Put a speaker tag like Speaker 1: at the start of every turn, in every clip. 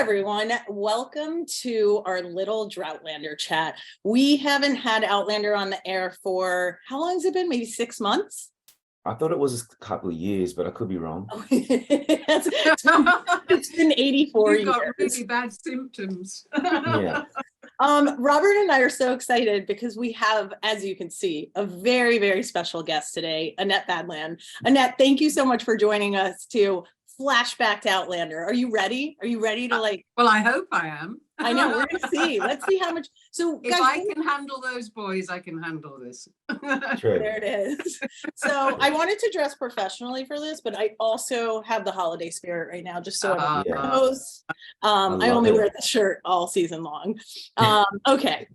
Speaker 1: everyone. Welcome to our little Droughtlander chat. We haven't had Outlander on the air for, how long has it been? Maybe 6 months?
Speaker 2: I thought it was a couple of years, but I could be wrong.
Speaker 1: It's been 84
Speaker 3: You've got
Speaker 1: years.
Speaker 3: really bad symptoms.
Speaker 2: Yeah.
Speaker 1: Robert and I are so excited because we have, as you can see, a very, very special guest today, Annette Badland. Annette, thank you so much for joining us to flashback to Outlander. Are you ready? Are you ready to
Speaker 3: Well, I hope I am.
Speaker 1: I know, we're gonna see. Let's see how much. So
Speaker 3: if
Speaker 1: guys,
Speaker 3: I can handle those boys, I can handle this.
Speaker 2: True.
Speaker 1: there it is. So I wanted to dress professionally for this, but I also have the holiday spirit right now, just so everyone knows. I only wear the shirt all season long. Okay.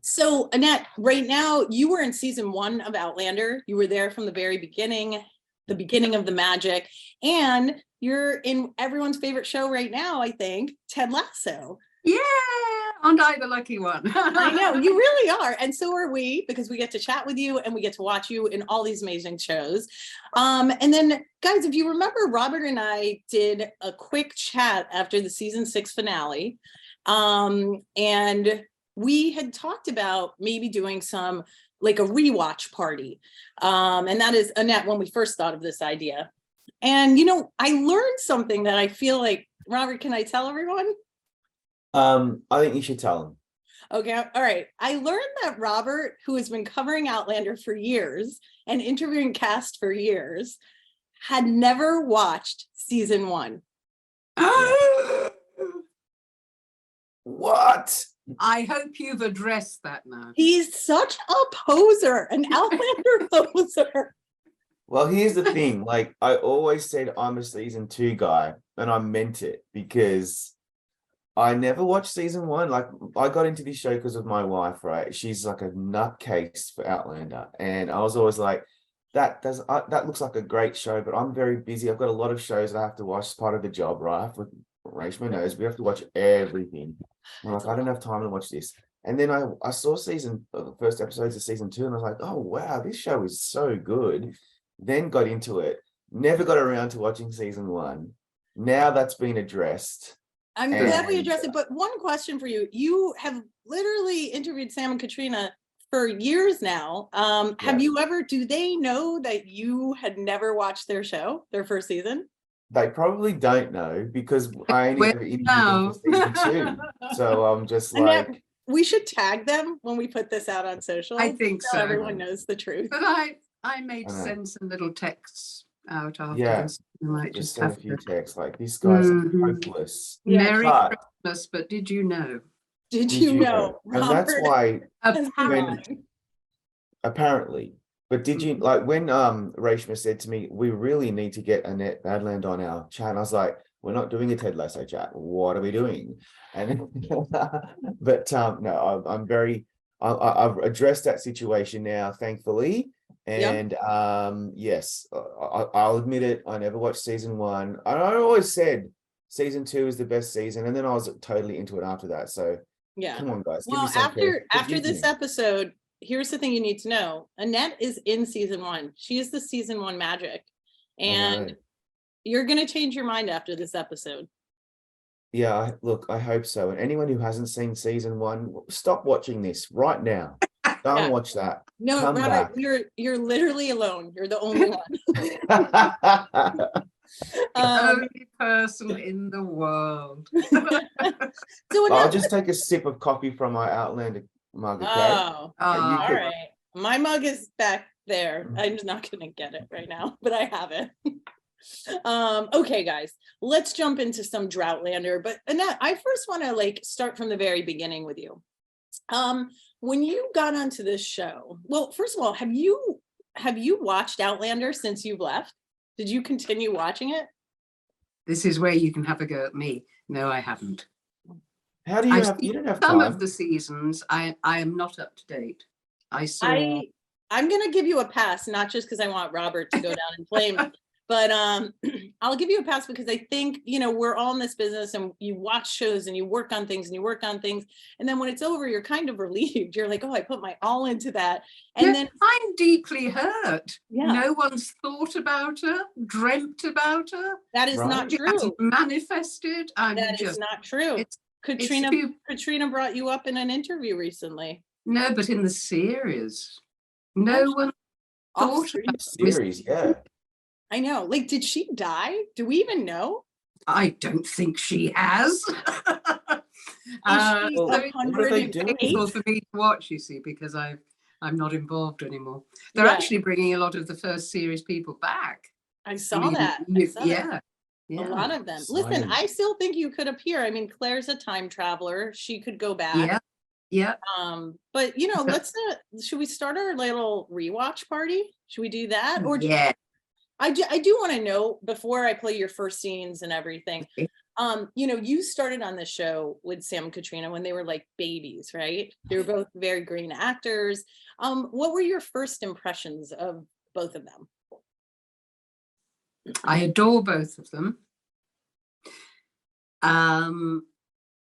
Speaker 1: So Annette, right now you were in season 1 of Outlander. You were there from the very beginning, the beginning of the magic, and you're in everyone's favorite show right now, I think, Ted Lasso.
Speaker 3: Yeah, aren't I the lucky one?
Speaker 1: I know, you really are. And so are we, because we get to chat with you and we get to watch you in all these amazing shows. And then, guys, if you remember, Robert and I did a quick chat after the season 6 finale. And we had talked about maybe doing some, like a rewatch party. And that is, Annette, when we first thought of this idea. And, you know, I learned something that I feel like, Robert, can I tell everyone?
Speaker 2: I think you should tell them.
Speaker 1: Okay, all right. I learned that Robert, who has been covering Outlander for years and interviewing cast for years, had never watched season 1.
Speaker 2: What?
Speaker 3: I hope you've addressed that now.
Speaker 1: He's such a poser, an Outlander poser.
Speaker 2: Well, here's the thing. Like, I always said I'm a season 2 guy, and I meant it because I never watched season 1. Like, I got into this show because of my wife, right? She's like a nutcase for Outlander. And I was always like, that looks like a great show, but I'm very busy. I've got a lot of shows that I have to watch as part of the job, right? Reshma knows we have to watch everything. I'm like, I don't have time to watch this. And then I saw the first episodes of season 2, and I was like, oh, wow, this show is so good. Then got into it. Never got around to watching season 1. Now that's been addressed.
Speaker 1: I'm glad we addressed it, but one question for you. You have literally interviewed Sam and Caitríona for years now. Have you ever, do they know that you had never watched their show, their first season?
Speaker 2: They probably don't know because I only ever interviewed them for season 2. So I'm just like...
Speaker 1: We should tag them when we put this out on social.
Speaker 3: I think so.
Speaker 1: Everyone knows the truth.
Speaker 3: But I made send some little texts out after this. I might
Speaker 2: just
Speaker 3: just
Speaker 2: send
Speaker 3: have
Speaker 2: a few
Speaker 3: to.
Speaker 2: texts like, this guy's hopeless.
Speaker 3: Merry Christmas, but did you know?
Speaker 1: Did you know?
Speaker 2: And that's why
Speaker 3: apparently.
Speaker 2: But did you, like, when Reshma said to me, we really need to get Annette Badland on our chat, I was like, we're not doing a Ted Lasso chat. What are we doing? And but no, I'm very, I've addressed that situation now, thankfully. And yes, I'll admit it. I never watched season 1. I always said season 2 is the best season, and then I was totally into it after that. So yeah, come on, guys.
Speaker 1: Well, after this episode, here's the thing you need to know. Annette is in season 1. She is the season 1 magic, and you're gonna change your mind after this episode.
Speaker 2: Yeah, look, I hope so. And anyone who hasn't seen season 1, stop watching this right now. Don't watch that.
Speaker 1: No, Robert, you're literally alone. You're the only one.
Speaker 3: Only person in the world.
Speaker 1: So
Speaker 2: I'll just take a sip of coffee from my Outlander mug. Okay?
Speaker 1: All right. My mug is back there. I'm just not gonna get it right now, but I have it. Okay, guys, let's jump into some Droughtlander. But Annette, I first want to start from the very beginning with you. When you got onto this show, well, first of all, have you watched Outlander since you've left? Did you continue watching it?
Speaker 3: This is where you can have a go at me. No, I haven't.
Speaker 2: How do you have? You don't have
Speaker 3: some
Speaker 2: time.
Speaker 3: of the seasons. I am not up to date. I'm
Speaker 1: gonna give you a pass, not just because I want Robert to go down in flames, but I'll give you a pass because I think, you know, we're all in this business and you watch shows and you work on things and you work on things. And then when it's over, you're kind of relieved. You're like, oh, I put my all into that. And then
Speaker 3: I'm deeply hurt.
Speaker 1: Yeah.
Speaker 3: No one's thought about her, dreamt about her.
Speaker 1: That is not
Speaker 3: She
Speaker 1: true.
Speaker 3: hasn't manifested.
Speaker 1: That is not true. Caitríona brought you up in an interview recently.
Speaker 3: No, but in the series, no one thought about
Speaker 2: series. Yeah.
Speaker 1: I know. Like, did she die? Do we even know?
Speaker 3: I don't think she has.
Speaker 1: What
Speaker 3: are they doing? Painful for me to watch, you see, because I'm not involved anymore. They're actually bringing a lot of the first series people back.
Speaker 1: I saw that.
Speaker 3: Yeah.
Speaker 1: A lot of them. Listen, I still think you could appear. I mean, Claire's a time traveler. She could go back.
Speaker 3: Yeah.
Speaker 1: But you know, let's should we start our little rewatch party? Should we do that? Or I do want to know before I play your first scenes and everything. You know, you started on the show with Sam and Caitríona when they were like babies, right? They were both very green actors. What were your first impressions of both of them?
Speaker 3: I adore both of them.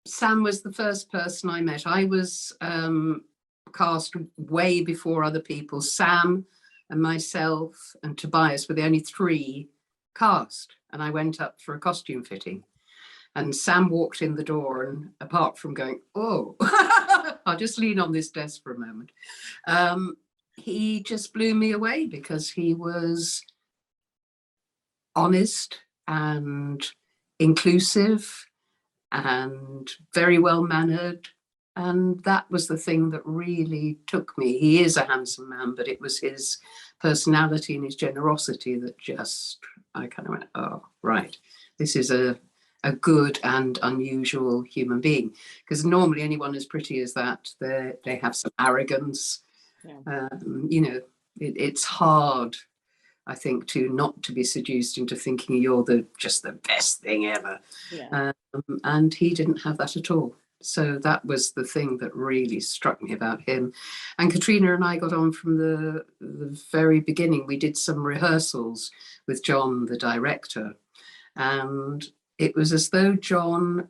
Speaker 3: Sam was the first person I met. I was cast way before other people. Sam and myself and Tobias were the only 3 cast, and I went up for a costume fitting. And Sam walked in the door, and apart from going, oh, I'll just lean on this desk for a moment, he just blew me away because he was honest and inclusive and very well mannered. And that was the thing that really took me. He is a handsome man, but it was his personality and his generosity that just, I kind of went, oh, right, this is a good and unusual human being. Because normally anyone as pretty as that, they have some arrogance. Yeah. You know, it's hard, I think, not to be seduced into thinking you're just the best thing ever. Yeah. And he didn't have that at all. So that was the thing that really struck me about him. And Caitríona and I got on from the very beginning. We did some rehearsals with John, the director, and it was as though John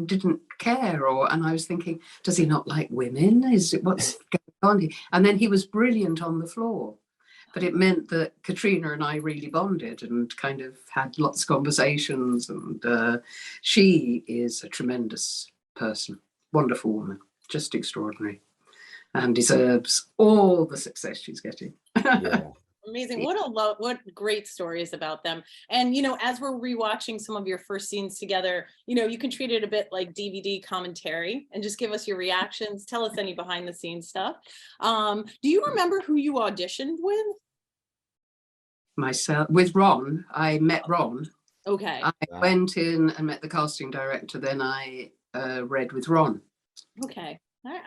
Speaker 3: didn't care, and I was thinking, does he not like women? What's going on? And then he was brilliant on the floor. But it meant that Caitríona and I really bonded and kind of had lots of conversations. And she is a tremendous person, wonderful woman, just extraordinary, and deserves all the success she's getting.
Speaker 1: Yeah. Amazing. What great stories about them. And, you know, as we're rewatching some of your first scenes together, you know, you can treat it a bit like DVD commentary and just give us your reactions. Tell us any behind the scenes stuff. Do you remember who you auditioned with?
Speaker 3: Myself, with Ron. I met Ron.
Speaker 1: Okay.
Speaker 3: I went in and met the casting director. Then I read with Ron.
Speaker 1: Okay.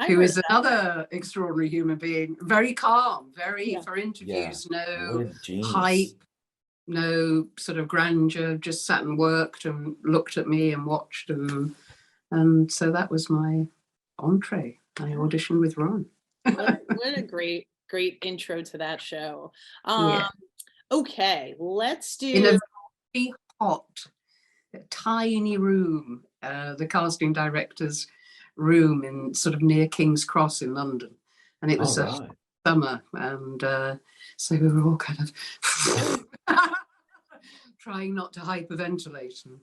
Speaker 3: Who is another extraordinary human being, very calm, for interviews, no hype, no sort of grandeur, just sat and worked and looked at me and watched. And so that was my entree. I auditioned with Ron.
Speaker 1: What a great intro to that show. Okay, let's do...
Speaker 3: In a very hot, tiny room, the casting director's room in sort of near King's Cross in London, and it was summer, and so we were all kind of trying not to hyperventilate and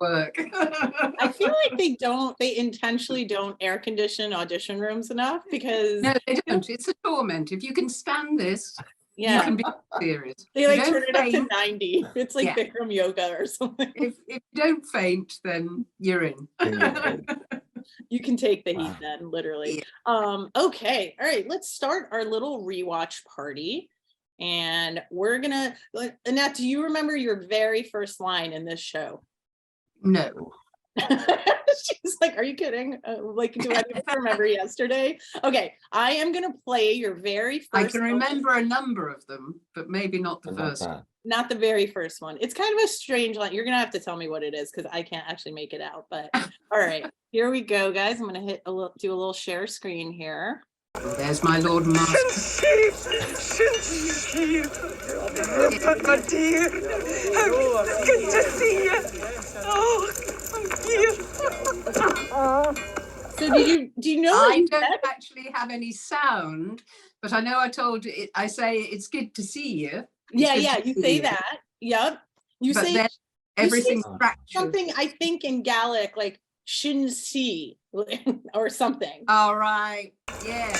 Speaker 3: work.
Speaker 1: I feel like they intentionally don't air condition audition rooms enough, because
Speaker 3: no, they don't. It's a torment. If you can stand this, you can be serious.
Speaker 1: They like turn it up to 90. It's like Bikram yoga or something.
Speaker 3: If you don't faint, then you're in.
Speaker 1: You can take the heat then, literally. Okay, all right, let's start our little rewatch party. And we're gonna, Annette, do you remember your very first line in this show?
Speaker 3: No.
Speaker 1: She's like, are you kidding? Like, do I remember yesterday? Okay, I am gonna play your very first.
Speaker 3: I can remember a number of them, but maybe not the first.
Speaker 1: Not the very first one. It's kind of a strange line. You're gonna have to tell me what it is, because I can't actually make it out. But all right, here we go, guys. I'm gonna do a little share screen here.
Speaker 3: There's my Lord Master.
Speaker 4: But my dear, how good to see you. Oh, thank you.
Speaker 1: So do you know what
Speaker 3: I
Speaker 1: you
Speaker 3: don't
Speaker 1: said?
Speaker 3: actually have any sound, but I know I told it. I say it's good to see you.
Speaker 1: Yeah, you say that. Yep. You
Speaker 3: But
Speaker 1: say
Speaker 3: then everything's fractured.
Speaker 1: something, I think, in Gaelic, like shouldn't see or something.
Speaker 3: All right. Yeah.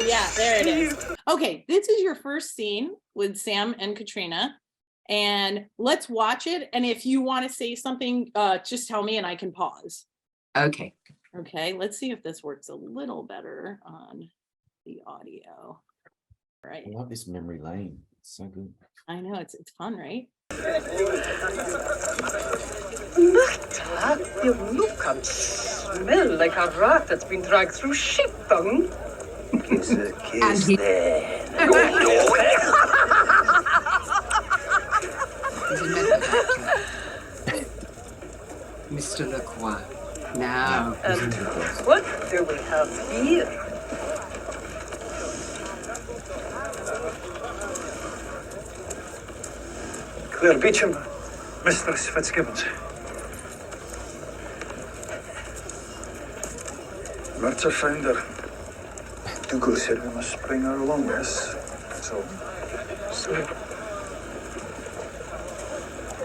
Speaker 1: Yeah, there it is. Okay, this is your first scene with Sam and Caitríona, and let's watch it. And if you want to say something, just tell me and I can pause.
Speaker 3: Okay.
Speaker 1: Okay, let's see if this works a little better on the audio. All right.
Speaker 2: I love this memory lane. It's so good.
Speaker 1: I know, it's fun, right?
Speaker 4: You look and smell like a rat that's been dragged through sheep dung.
Speaker 5: Kiss a kiss
Speaker 3: he-
Speaker 5: then.
Speaker 3: He's a method actor. Mr. Lacroix. Now.
Speaker 4: And what do we have here?
Speaker 5: Claire Beecham, Mistress Fitzgibbons. Mercer found her. Dougal said we must bring her along with us. So.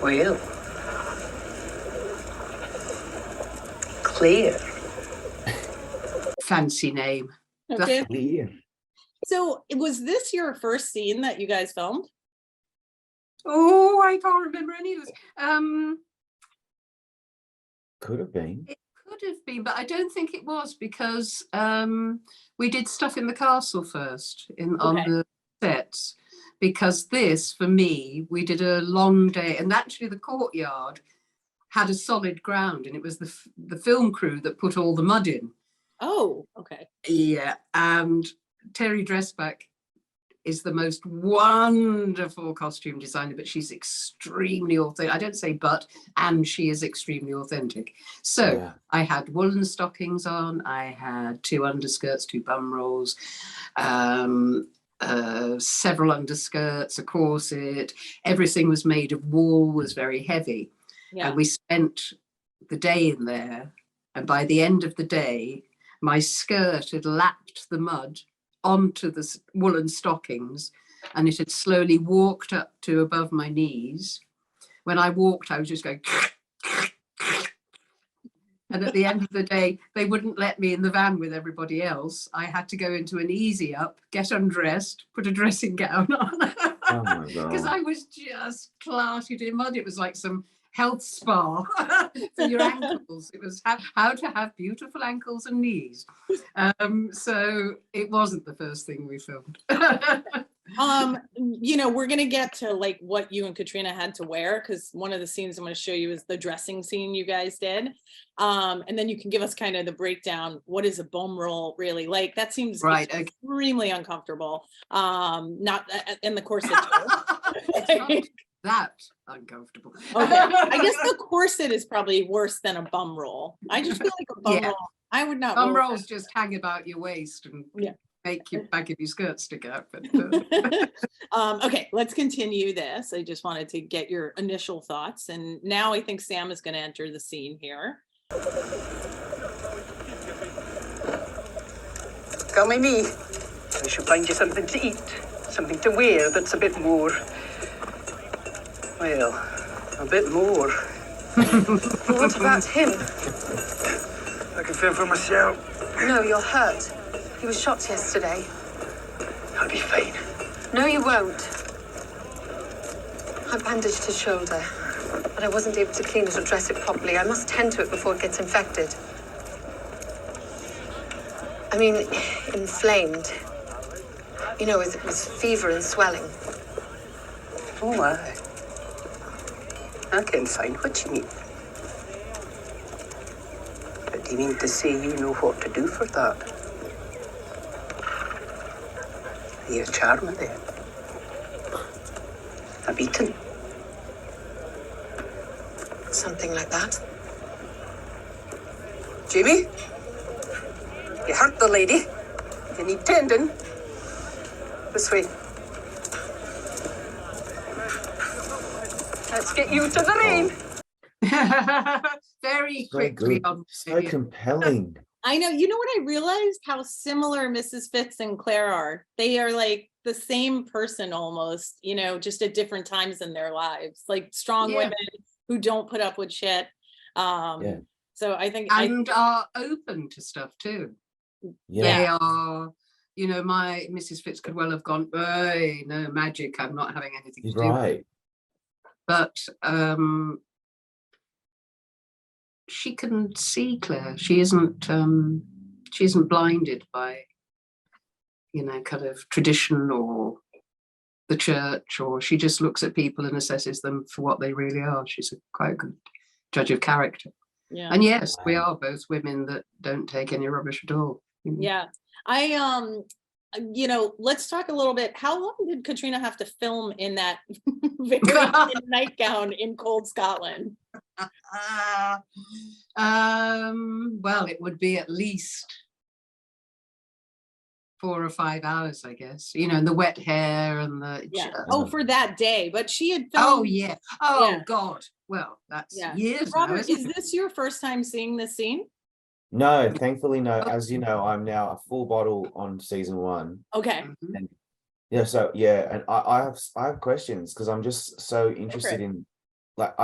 Speaker 4: Well, Claire.
Speaker 3: Fancy name.
Speaker 1: Okay.
Speaker 2: Yeah.
Speaker 1: So was this your first scene that you guys filmed?
Speaker 3: Oh, I can't remember any of this.
Speaker 2: Could have been.
Speaker 3: It could have been, but I don't think it was because we did stuff in the castle first on the sets. Because this, for me, we did a long day, and actually the courtyard had a solid ground, and it was the film crew that put all the mud in.
Speaker 1: Oh, okay.
Speaker 3: Yeah, and Terry Dressback is the most wonderful costume designer, but she's extremely authentic. I don't say but, and she is extremely authentic. So
Speaker 2: Yeah.
Speaker 3: I had woolen stockings on, I had 2 underskirts, 2 bum rolls, several underskirts, a corset. Everything was made of wool, was very heavy.
Speaker 1: Yeah.
Speaker 3: And we spent the day in there. And by the end of the day, my skirt had lapped the mud onto the woolen stockings, and it had slowly walked up to above my knees. When I walked, I was just going and at the end of the day, they wouldn't let me in the van with everybody else. I had to go into an easy up, get undressed, put a dressing gown on.
Speaker 2: Oh my
Speaker 3: Because
Speaker 2: God.
Speaker 3: I was just clattered in mud. It was like some health spa for your ankles. It was how to have beautiful ankles and knees. So it wasn't the first thing we filmed.
Speaker 1: We're gonna get to like what you and Caitríona had to wear, because one of the scenes I'm going to show you is the dressing scene you guys did, and then you can give us kind of the breakdown. What is a bum roll really like? That seems
Speaker 3: Right,
Speaker 1: extremely uncomfortable. Not in the corset.
Speaker 3: It's not that uncomfortable.
Speaker 1: Okay, I guess the corset is probably worse than a bum roll. I just feel like a bum roll. I would not.
Speaker 3: Bum rolls just hang about your waist and make your back of your skirt stick out. But
Speaker 1: okay, let's continue this. I just wanted to get your initial thoughts, and now I think Sam is going to enter the scene here.
Speaker 4: Come with me. I should find you something to eat, something to wear that's a bit more, well, a bit more. What about him?
Speaker 5: I can fend for myself.
Speaker 6: No, you're hurt. He was shot yesterday.
Speaker 5: I'll be fine.
Speaker 6: No, you won't. I bandaged his shoulder, but I wasn't able to clean it or dress it properly. I must tend to it before it gets infected. I mean, inflamed. You know, with fever and swelling.
Speaker 4: Oh, I can find what you mean. But do you mean to say you know what to do for that? Are you a charmer then? A beaten?
Speaker 6: Something like that.
Speaker 4: Jamie? You hurt the lady. You need tending. This way. Let's get you to the rain.
Speaker 3: Very
Speaker 2: So
Speaker 3: quickly
Speaker 2: good,
Speaker 3: on.
Speaker 2: so compelling.
Speaker 1: I know. You know what I realized? How similar Mrs. Fitz and Claire are. They are like the same person almost, you know, just at different times in their lives. Like strong
Speaker 3: Yeah.
Speaker 1: women who don't put up with shit.
Speaker 2: Yeah.
Speaker 1: So I think
Speaker 3: And are open to stuff too.
Speaker 2: Yeah.
Speaker 3: They are, you know, my Mrs. Fitz could well have gone, hey, no magic, I'm not having anything to do with it.
Speaker 2: Right.
Speaker 3: But she can see Claire. She isn't blinded by, you know, kind of tradition or the church, or she just looks at people and assesses them for what they really are. She's quite a good judge of character.
Speaker 1: yeah.
Speaker 3: And yes, we are both women that don't take any rubbish at all.
Speaker 1: Yeah. You know, let's talk a little bit. How long did Caitríona have to film in that very thin nightgown in cold Scotland?
Speaker 3: Well, it would be at least 4 or 5 hours, I guess. You know, and the wet hair and the
Speaker 1: Oh, for that day. But she had filmed.
Speaker 3: Oh yeah. Oh
Speaker 1: Yeah.
Speaker 3: God. Well, that's
Speaker 1: Yeah.
Speaker 3: years now,
Speaker 1: Robert,
Speaker 3: isn't
Speaker 1: is
Speaker 3: it?
Speaker 1: this your first time seeing this scene?
Speaker 2: No, thankfully, no. As you know, I'm now a full bottle on season 1.
Speaker 1: Okay.
Speaker 3: Mhm.
Speaker 2: Yeah, so yeah, and I have questions because I'm just so interested in, like,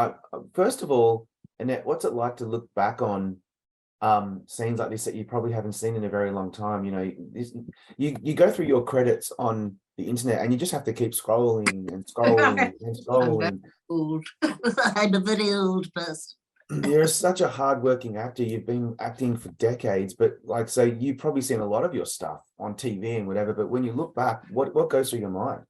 Speaker 2: first of all, Annette, what's it like to look back on scenes like this that you probably haven't seen in a very long time? You know, you go through your credits on the internet and you just have to keep scrolling and scrolling and scrolling.
Speaker 3: Old. I'm a very old person.
Speaker 2: You're such a hardworking actor. You've been acting for decades, but like, so you've probably seen a lot of your stuff on TV and whatever. But when you look back, what goes through your mind?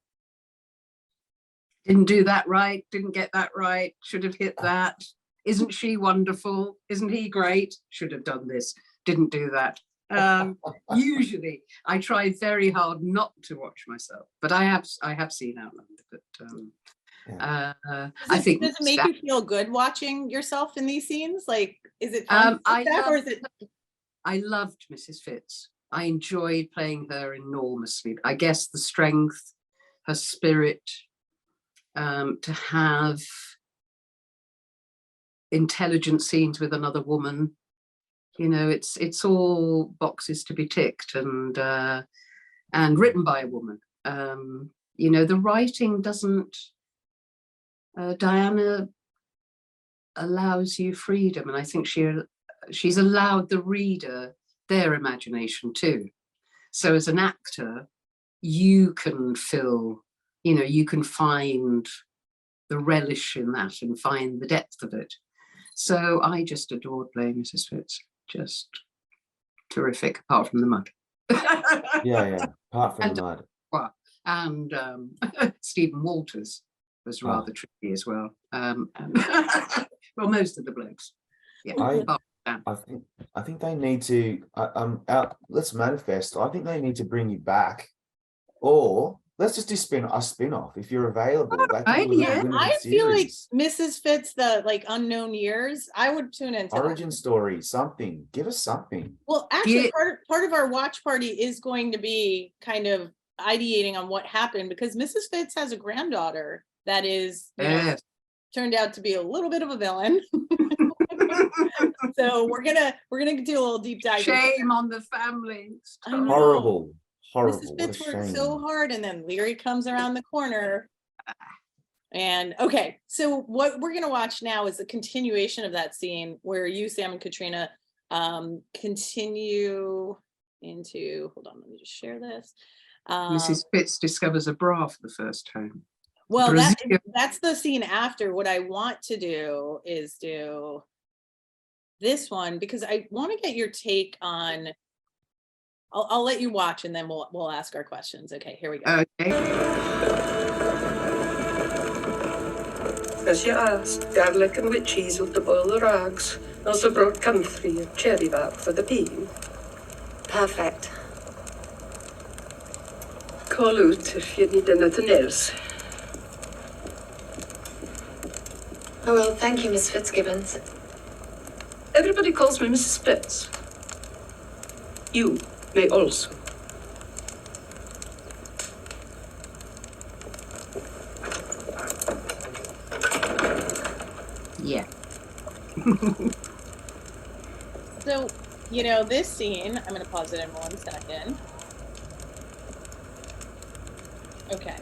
Speaker 3: Didn't do that right. Didn't get that right. Should have hit that. Isn't she wonderful? Isn't he great? Should have done this. Didn't do that. Usually, I try very hard not to watch myself, but I have seen Outlander. But I think
Speaker 1: does it make you feel good watching yourself in these scenes? Like, is it fun?
Speaker 3: I loved Mrs. Fitz. I enjoyed playing her enormously. I guess the strength, her spirit, to have intelligent scenes with another woman. You know, it's all boxes to be ticked, and written by a woman. You know, the writing doesn't. Diana allows you freedom, and I think she's allowed the reader their imagination too. So as an actor, you can fill, you know, you can find the relish in that and find the depth of it. So I just adored playing Mrs. Fitz. Just terrific, apart from the mud.
Speaker 2: Yeah, apart from the mud.
Speaker 3: Well, and Stephen Walters was rather tricky as well. Well, most of the blokes. Yeah.
Speaker 2: I think they need to let's manifest. I think they need to bring you back, or let's just do a spin-off if you're available.
Speaker 1: I feel like Mrs. Fitz, the like unknown years, I would tune into
Speaker 2: origin story, something. Give us something.
Speaker 1: Well, actually, part of our watch party is going to be kind of ideating on what happened, because Mrs. Fitz has a granddaughter that is turned out to be a little bit of a villain. So we're gonna do a little deep dive.
Speaker 3: Shame on the family.
Speaker 2: Horrible.
Speaker 1: Mrs. Fitz worked so hard, and then Leary comes around the corner. And okay, so what we're gonna watch now is the continuation of that scene where you, Sam, and Caitríona continue into. Hold on, let me just share this.
Speaker 3: Mrs. Fitz discovers a bra for the first time.
Speaker 1: Well, that's the scene after. What I want to do is do this one, because I want to get your take on. I'll let you watch, and then we'll ask our questions. Okay, here we go.
Speaker 3: Okay.
Speaker 7: As you asked, garlic and witch cheese with the boil the rags. Also brought comfrey and cherry bark for the peeling.
Speaker 6: Perfect.
Speaker 7: Call out if you need anything else.
Speaker 6: Oh, well, thank you, Miss Fitzgibbons.
Speaker 7: Everybody calls me Mrs. Fitz. You may also.
Speaker 3: Yeah.
Speaker 1: So, you know, this scene, I'm going to pause it in 1 second. Okay.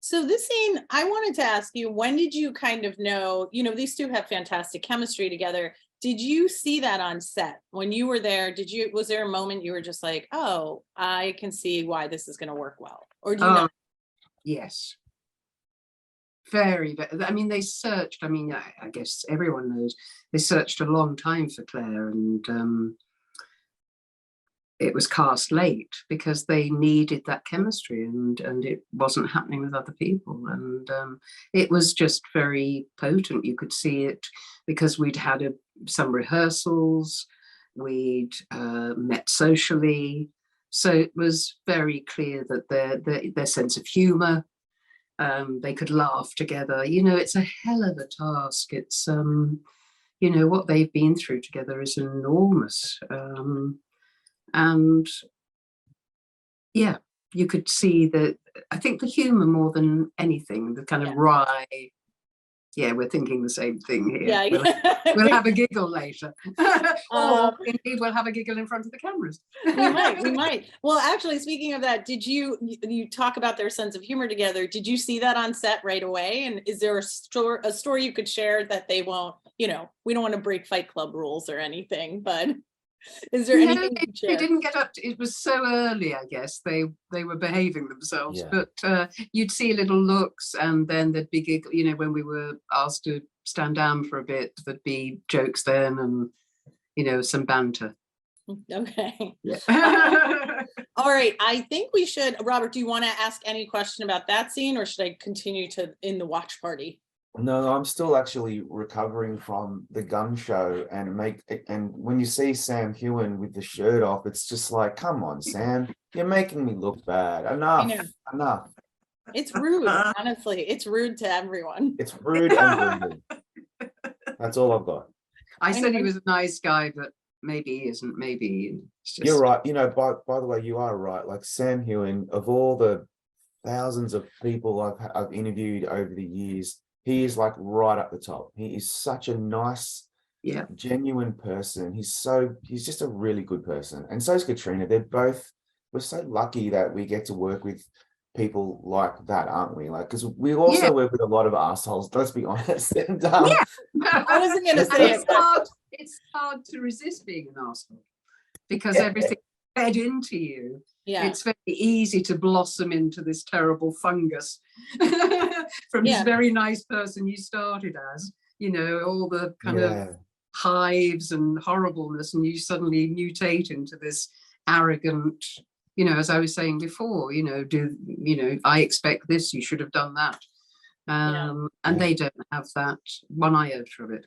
Speaker 1: So this scene, I wanted to ask you, when did you kind of know, you know, these two have fantastic chemistry together. Did you see that on set when you were there? Was there a moment you were just like, oh, I can see why this is going to work well? Or do you not?
Speaker 3: Yes. Very, I mean, they searched, I mean, I guess everyone knows, they searched a long time for Claire, and it was cast late because they needed that chemistry, and it wasn't happening with other people. And it was just very potent. You could see it because we'd had some rehearsals, we'd met socially. So it was very clear that their sense of humor, they could laugh together. You know, it's a hell of a task. It's, you know, what they've been through together is enormous. And yeah, you could see that, I think the humor more than anything, the kind of wry, yeah, we're thinking the same thing here.
Speaker 1: Yeah.
Speaker 3: We'll have a giggle later. Or indeed we'll have a giggle in front of the cameras.
Speaker 1: we might. Well, actually, speaking of that, did you talk about their sense of humor together? Did you see that on set right away? And is there a story you could share that they won't, you know, we don't want to break Fight Club rules or anything, but is there anything you could share?
Speaker 3: They didn't get up to, it was so early, I guess. They were behaving themselves, but you'd see little looks, and then there'd be giggle, you know, when we were asked to stand down for a bit, there'd be jokes then, and, you know, some banter.
Speaker 1: Okay.
Speaker 3: Yeah.
Speaker 1: All right. I think we should, Robert, do you want to ask any question about that scene, or should I continue in the watch party?
Speaker 2: No, I'm still actually recovering from the gun show, and when you see Sam Heughan with the shirt off, it's just like, come on, Sam, you're making me look bad. Enough.
Speaker 1: It's rude, honestly. It's rude to everyone.
Speaker 2: It's rude and brutal. That's all I've got.
Speaker 3: I said he was a nice guy, but maybe he isn't. Maybe it's just...
Speaker 2: You're right. You know, by the way, you are right. Like Sam Heughan, of all the thousands of people I've interviewed over the years, he is like right up the top. He is such a nice, genuine person. He's just a really good person. And so is Caitríona. We're so lucky that we get to work with people like that, aren't we? Like, because we also work with a lot of assholes, let's be honest. And,
Speaker 1: I wasn't going to say
Speaker 3: it's hard to resist being an asshole because everything's fed into you. Yeah. It's very easy to blossom into this terrible fungus from this very nice person you started as, you know, all the kind of hives and horribleness, and you suddenly mutate into this arrogant, you know, as I was saying before, you know, I expect this, you should have done that. And they don't have that one iota of it.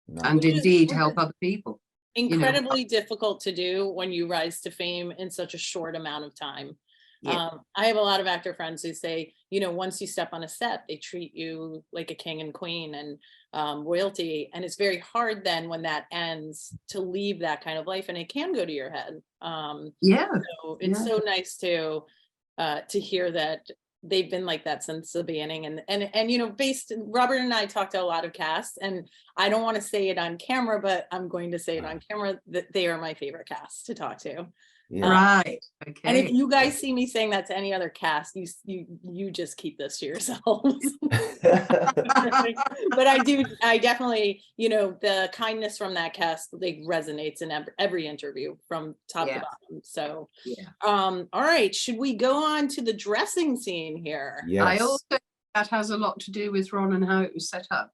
Speaker 3: No. And indeed help other people.
Speaker 1: Incredibly difficult to do when you rise to fame in such a short amount of time. I have a lot of actor friends who say, you know, once you step on a set, they treat you like a king and queen and royalty, and it's very hard then when that ends to leave that kind of life, and it can go to your head. So it's so nice to hear that they've been like that since the beginning, and you know, Robert and I talked to a lot of casts, and I don't want to say it on camera, but I'm going to say it on camera that they are my favorite cast to talk to.
Speaker 3: Right. Okay.
Speaker 1: And if you guys see me saying that to any other cast, you just keep this to yourselves. But I definitely, you know, the kindness from that cast, like, resonates in every interview from top to bottom. So all right, should we go on to the dressing scene here?
Speaker 3: I also think that has a lot to do with Ron and how it was set up.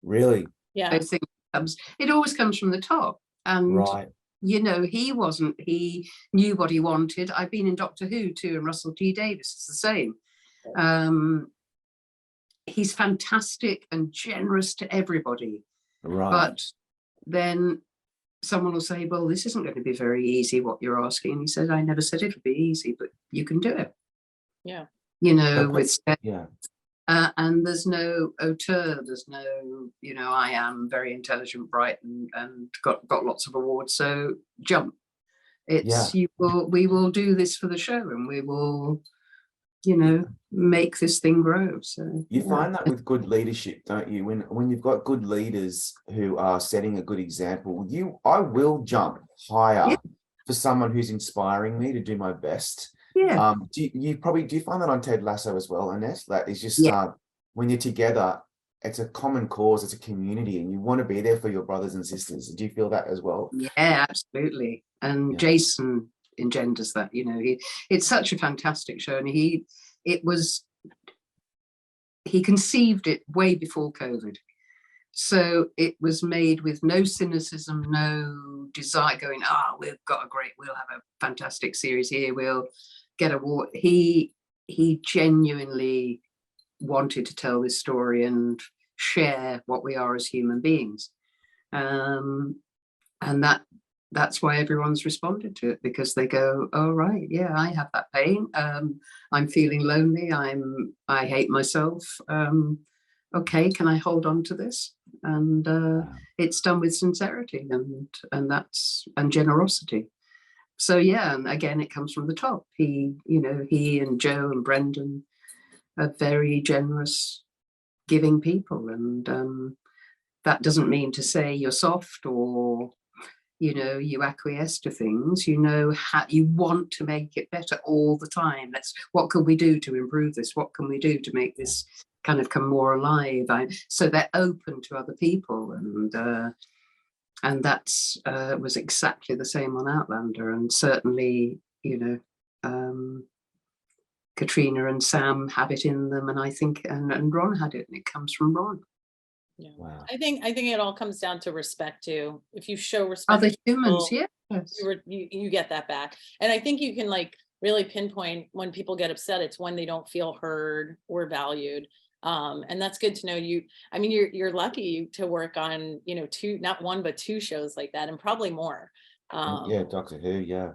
Speaker 2: Really?
Speaker 1: Yeah.
Speaker 3: I think it always comes from the top. And you know, he knew what he wanted. I've been in Doctor Who too, and Russell T Davies is the same. He's fantastic and generous to everybody. Right. But then someone will say, well, this isn't going to be very easy, what you're asking. And he said, I never said it'll be easy, but you can do it.
Speaker 1: Yeah.
Speaker 3: You know, and there's no auteur, there's no, you know, I am very intelligent, bright, and got lots of awards, so jump. It's we will do this for the show, and we will, you know, make this thing grow. So
Speaker 2: You
Speaker 3: yeah.
Speaker 2: find that with good leadership, don't you? When you've got good leaders who are setting a good example, I will jump higher
Speaker 3: Yeah.
Speaker 2: for someone who's inspiring me to do my best.
Speaker 3: Yeah.
Speaker 2: Do you find that on Ted Lasso as well, Annette? That is just
Speaker 3: Yeah.
Speaker 2: when you're together, it's a common cause, it's a community, and you want to be there for your brothers and sisters. Do you feel that as well?
Speaker 3: Yeah, absolutely. And
Speaker 2: Yeah.
Speaker 3: Jason engenders that, you know, it's such a fantastic show, and he conceived it way before COVID. So it was made with no cynicism, no desire going, we'll have a fantastic series here, we'll get a award. He genuinely wanted to tell this story and share what we are as human beings. And that's why everyone's responded to it, because they go, oh right, yeah, I have that pain. I'm feeling lonely. I hate myself. Okay, can I hold on to this? And it's done with sincerity and generosity. So yeah, and again, it comes from the top. He and Joe and Brendan are very generous, giving people, and that doesn't mean to say you're soft or you acquiesce to things. How you want to make it better all the time. What can we do to improve this? What can we do to make this kind of come more alive? So they're open to other people, and that's was exactly the same on Outlander, and certainly Caitríona and Sam have it in them, and I think and Ron had it, and it comes from Ron.
Speaker 1: Yeah.
Speaker 2: Wow.
Speaker 1: I think it all comes down to respect too. If you show respect
Speaker 3: Other
Speaker 1: to
Speaker 3: humans,
Speaker 1: people,
Speaker 3: yes.
Speaker 1: you get that back. And I think you can really pinpoint when people get upset, it's when they don't feel heard or valued. And that's good to know. You're lucky to work on, two, not one, but two shows like that, and probably more.
Speaker 2: Yeah, Doctor Who, yeah.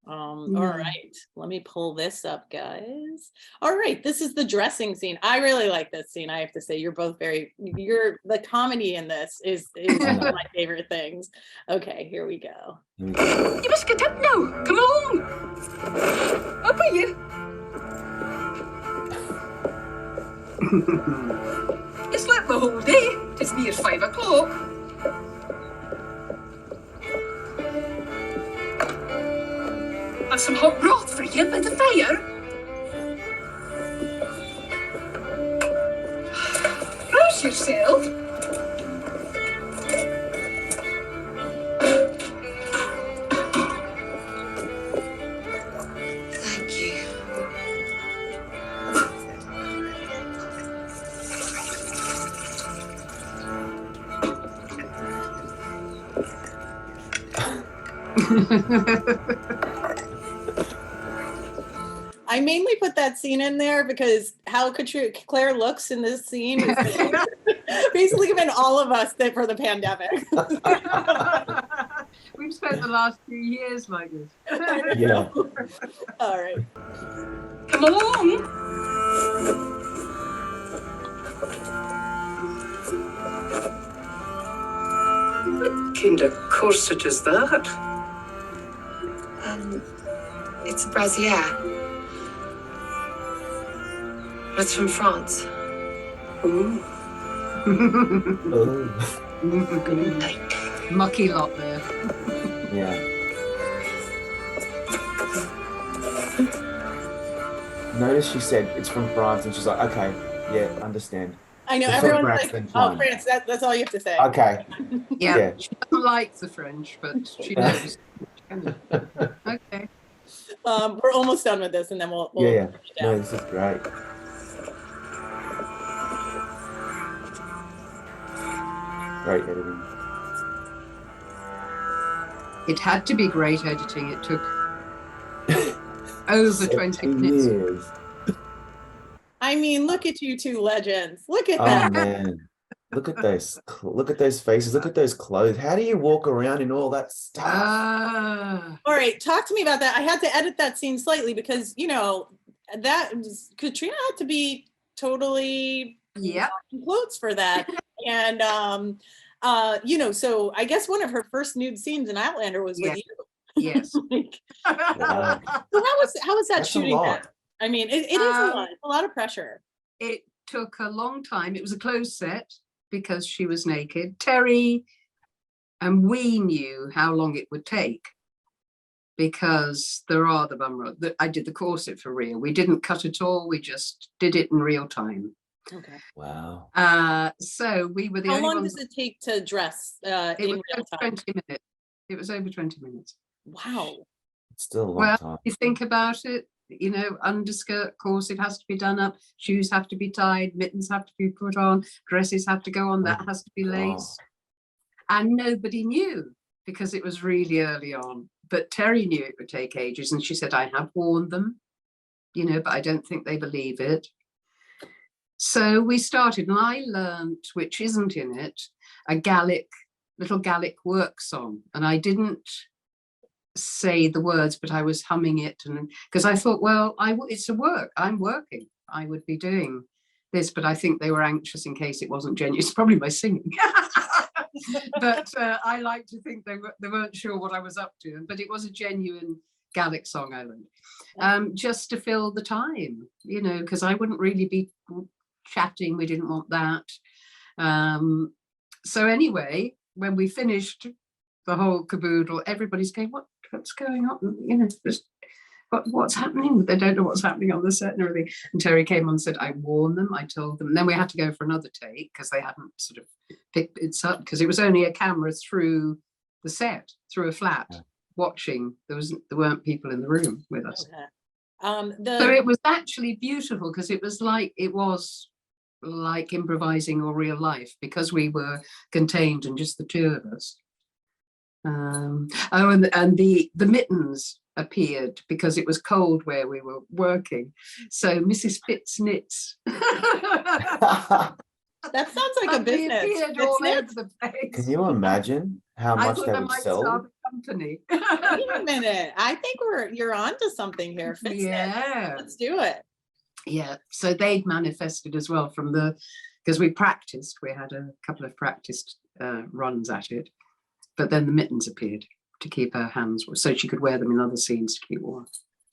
Speaker 1: All right, let me pull this up, guys. All right, this is the dressing scene. I really like this scene. I have to say, you're both the comedy in this is one of my favorite things. Okay, here we go.
Speaker 7: You must get up now. Come along. Up with you. You slept the whole day. It's near 5 o'clock. I've some hot broth for you by the fire. Rouse yourself.
Speaker 6: Thank you.
Speaker 1: I mainly put that scene in there because how Claire looks in this scene is basically given all of us that for the pandemic.
Speaker 3: We've spent the last few years like this.
Speaker 2: Yeah.
Speaker 1: All right.
Speaker 7: Come along. What kind of corset is that?
Speaker 6: It's a brassiere. It's from France.
Speaker 7: Oh,
Speaker 2: Oh,
Speaker 7: tight.
Speaker 3: Mucky lot there.
Speaker 2: yeah. Notice she said it's from France, and she's like, okay, yeah, understand.
Speaker 1: I know
Speaker 2: It's from
Speaker 1: everyone's
Speaker 2: France,
Speaker 1: like,
Speaker 2: then
Speaker 1: oh,
Speaker 2: fine.
Speaker 1: France, that's all you have to say.
Speaker 2: Okay.
Speaker 3: Yeah.
Speaker 2: Yeah.
Speaker 3: She doesn't like the French, but she knows. Okay.
Speaker 1: We're almost done with this, and then we'll
Speaker 2: Yeah.
Speaker 1: put it down.
Speaker 2: No, this is great. Great editing.
Speaker 3: It had to be great editing. It took over 20 minutes.
Speaker 2: Years.
Speaker 1: I mean, look at you two legends. Look at
Speaker 2: Oh
Speaker 1: that.
Speaker 2: man. Look at those faces. Look at those clothes. How do you walk around in all that stuff?
Speaker 1: All right, talk to me about that. I had to edit that scene slightly because that Caitríona had to be totally in clothes for that. And so I guess one of her first nude scenes in Outlander was with you.
Speaker 3: Yes.
Speaker 1: So how was that
Speaker 2: That's a
Speaker 1: shooting
Speaker 2: lot.
Speaker 1: that? I mean, it is a lot of pressure.
Speaker 3: It took a long time. It was a closed set because she was naked. Terry and we knew how long it would take because there are the bum roll. I did the corset for real. We didn't cut at all. We just did it in real time.
Speaker 1: Okay.
Speaker 2: Wow.
Speaker 3: So we were the
Speaker 1: How
Speaker 3: only
Speaker 1: long
Speaker 3: ones.
Speaker 1: does it take to dress
Speaker 3: It
Speaker 1: in
Speaker 3: was
Speaker 1: real
Speaker 3: over
Speaker 1: time?
Speaker 3: 20 minutes. It was over 20 minutes.
Speaker 1: Wow.
Speaker 2: It's still a long
Speaker 3: Well,
Speaker 2: time.
Speaker 3: you think about it, you know, underskirt, corset has to be done up, shoes have to be tied, mittens have to be put on, dresses have to go on, that has to be laced. And nobody knew because it was really early on. But Terry knew it would take ages, and she said, I have warned them, you know, but I don't think they believe it. So we started, and I learned, which isn't in it, a little Gallic work song. And I didn't say the words, but I was humming it, and because I thought, well, it's a work, I'm working, I would be doing this, but I think they were anxious in case it wasn't genuine. It's probably my singing. But I like to think they weren't sure what I was up to, but it was a genuine Gallic song I learned, just to fill the time, you know, because I wouldn't really be chatting, we didn't want that. So anyway, when we finished the whole caboodle, everybody's going, what's going on, you know, what's happening? They don't know what's happening on the set and everything. And Terry came on and said, I warned them, I told them. And then we had to go for another take because they hadn't sort of picked it up, because it was only a camera through the set, through a flat, watching. There weren't people in the room with us.
Speaker 1: Okay.
Speaker 3: So it was actually beautiful because it was like improvising or real life, because we were contained and just the two of us. And the mittens appeared because it was cold where we were working. So Mrs. Fitz knits.
Speaker 1: That sounds like a business.
Speaker 3: Appeared all over the place.
Speaker 2: Can you imagine how
Speaker 3: I
Speaker 2: much
Speaker 3: thought
Speaker 2: they
Speaker 3: I
Speaker 2: would
Speaker 3: might
Speaker 2: sell?
Speaker 3: start a company.
Speaker 1: Wait a minute. I think you're onto something here.
Speaker 3: Yeah.
Speaker 1: Let's do it.
Speaker 3: Yeah. So they'd manifested as well because we practiced. We had a couple of practiced runs at it, but then the mittens appeared to keep her hands warm, so she could wear them in other scenes to keep warm.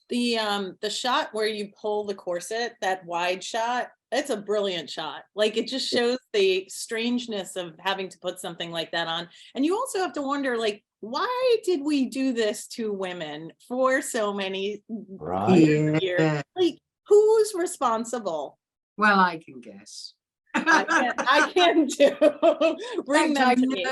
Speaker 1: The shot where you pull the corset, that wide shot, it's a brilliant shot. Like, it just shows the strangeness of having to put something like that on. And you also have to wonder, like, why did we do this to women for so many years? Like, who's responsible?
Speaker 3: Well, I can guess.
Speaker 1: I can too. Bring them to me.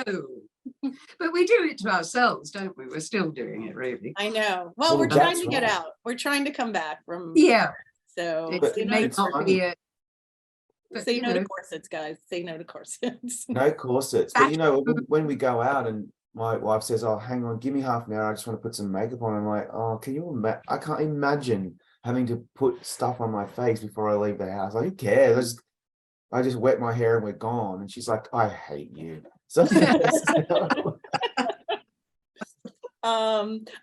Speaker 3: But we do it to ourselves, don't we? We're still doing it, really.
Speaker 1: I know. Well, we're trying to get out. We're trying to come back from.
Speaker 3: Yeah.
Speaker 1: So
Speaker 3: it may not be it.
Speaker 1: Say no to corsets, guys. Say no to corsets.
Speaker 2: No corsets. But you know, when we go out and my wife says, oh, hang on, give me half an hour, I just want to put some makeup on. I'm like, oh, can you imagine? I can't imagine having to put stuff on my face before I leave the house. Like, who cares? I just wet my hair and we're gone. And she's like, I hate you. So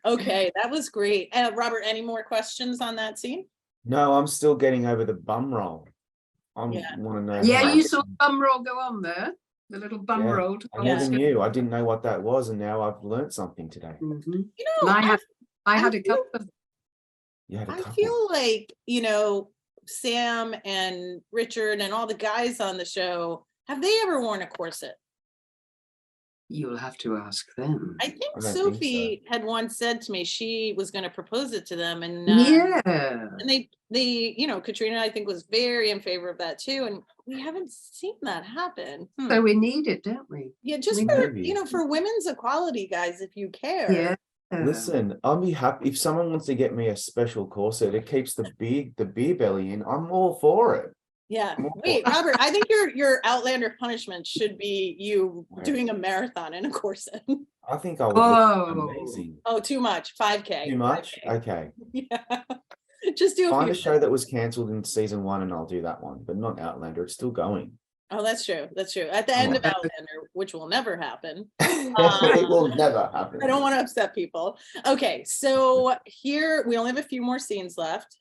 Speaker 1: okay, that was great. Robert, any more questions on that scene?
Speaker 2: No, I'm still getting over the bum roll. I want to know.
Speaker 3: Yeah, you saw the bum roll go on there, the little bum roll.
Speaker 2: I never knew. I didn't know what that was, and now I've learned something today.
Speaker 3: Mm-hmm.
Speaker 1: You know,
Speaker 3: and I had a couple of.
Speaker 1: I feel like, you know, Sam and Richard and all the guys on the show, have they ever worn a corset?
Speaker 3: You'll have to ask them.
Speaker 1: I think Sophie had once said to me she was going to propose it to them, and and they you know, Caitríona, I think, was very in favor of that too, and we haven't seen that happen.
Speaker 3: So we need it, don't we?
Speaker 1: Yeah, just for you know, for women's equality, guys, if you care.
Speaker 3: Yeah.
Speaker 2: Listen, I'll be happy if someone wants to get me a special corset. It keeps the beer belly in. I'm all for it.
Speaker 1: Yeah. Wait, Robert, I think your Outlander punishment should be you doing a marathon in a corset.
Speaker 2: I think I would look amazing.
Speaker 1: Oh, too much. 5K.
Speaker 2: Too much?
Speaker 1: 5K.
Speaker 2: Okay.
Speaker 1: Yeah. Just do
Speaker 2: Find a show that was cancelled in season 1 and I'll do that one, but not Outlander. It's still going.
Speaker 1: Oh, that's true. That's true. At the end of Outlander, which will never happen.
Speaker 2: It will never happen.
Speaker 1: I don't want to upset people. Okay, so here we only have a few more scenes left.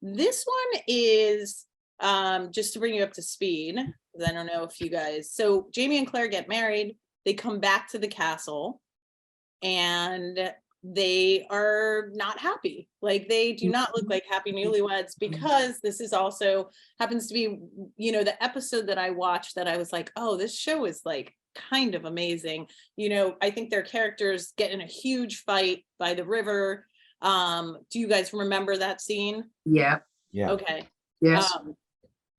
Speaker 1: This one is just to bring you up to speed, because I don't know if you guys. So Jamie and Claire get married. They come back to the castle, and they are not happy. Like they do not look like happy newlyweds, because this is also happens to be, you know, the episode that I watched that I was like, oh, this show is like kind of amazing. You know, I think their characters get in a huge fight by the river. Do you guys remember that scene?
Speaker 3: Yeah.
Speaker 2: Yeah.
Speaker 1: Okay.
Speaker 3: Yes.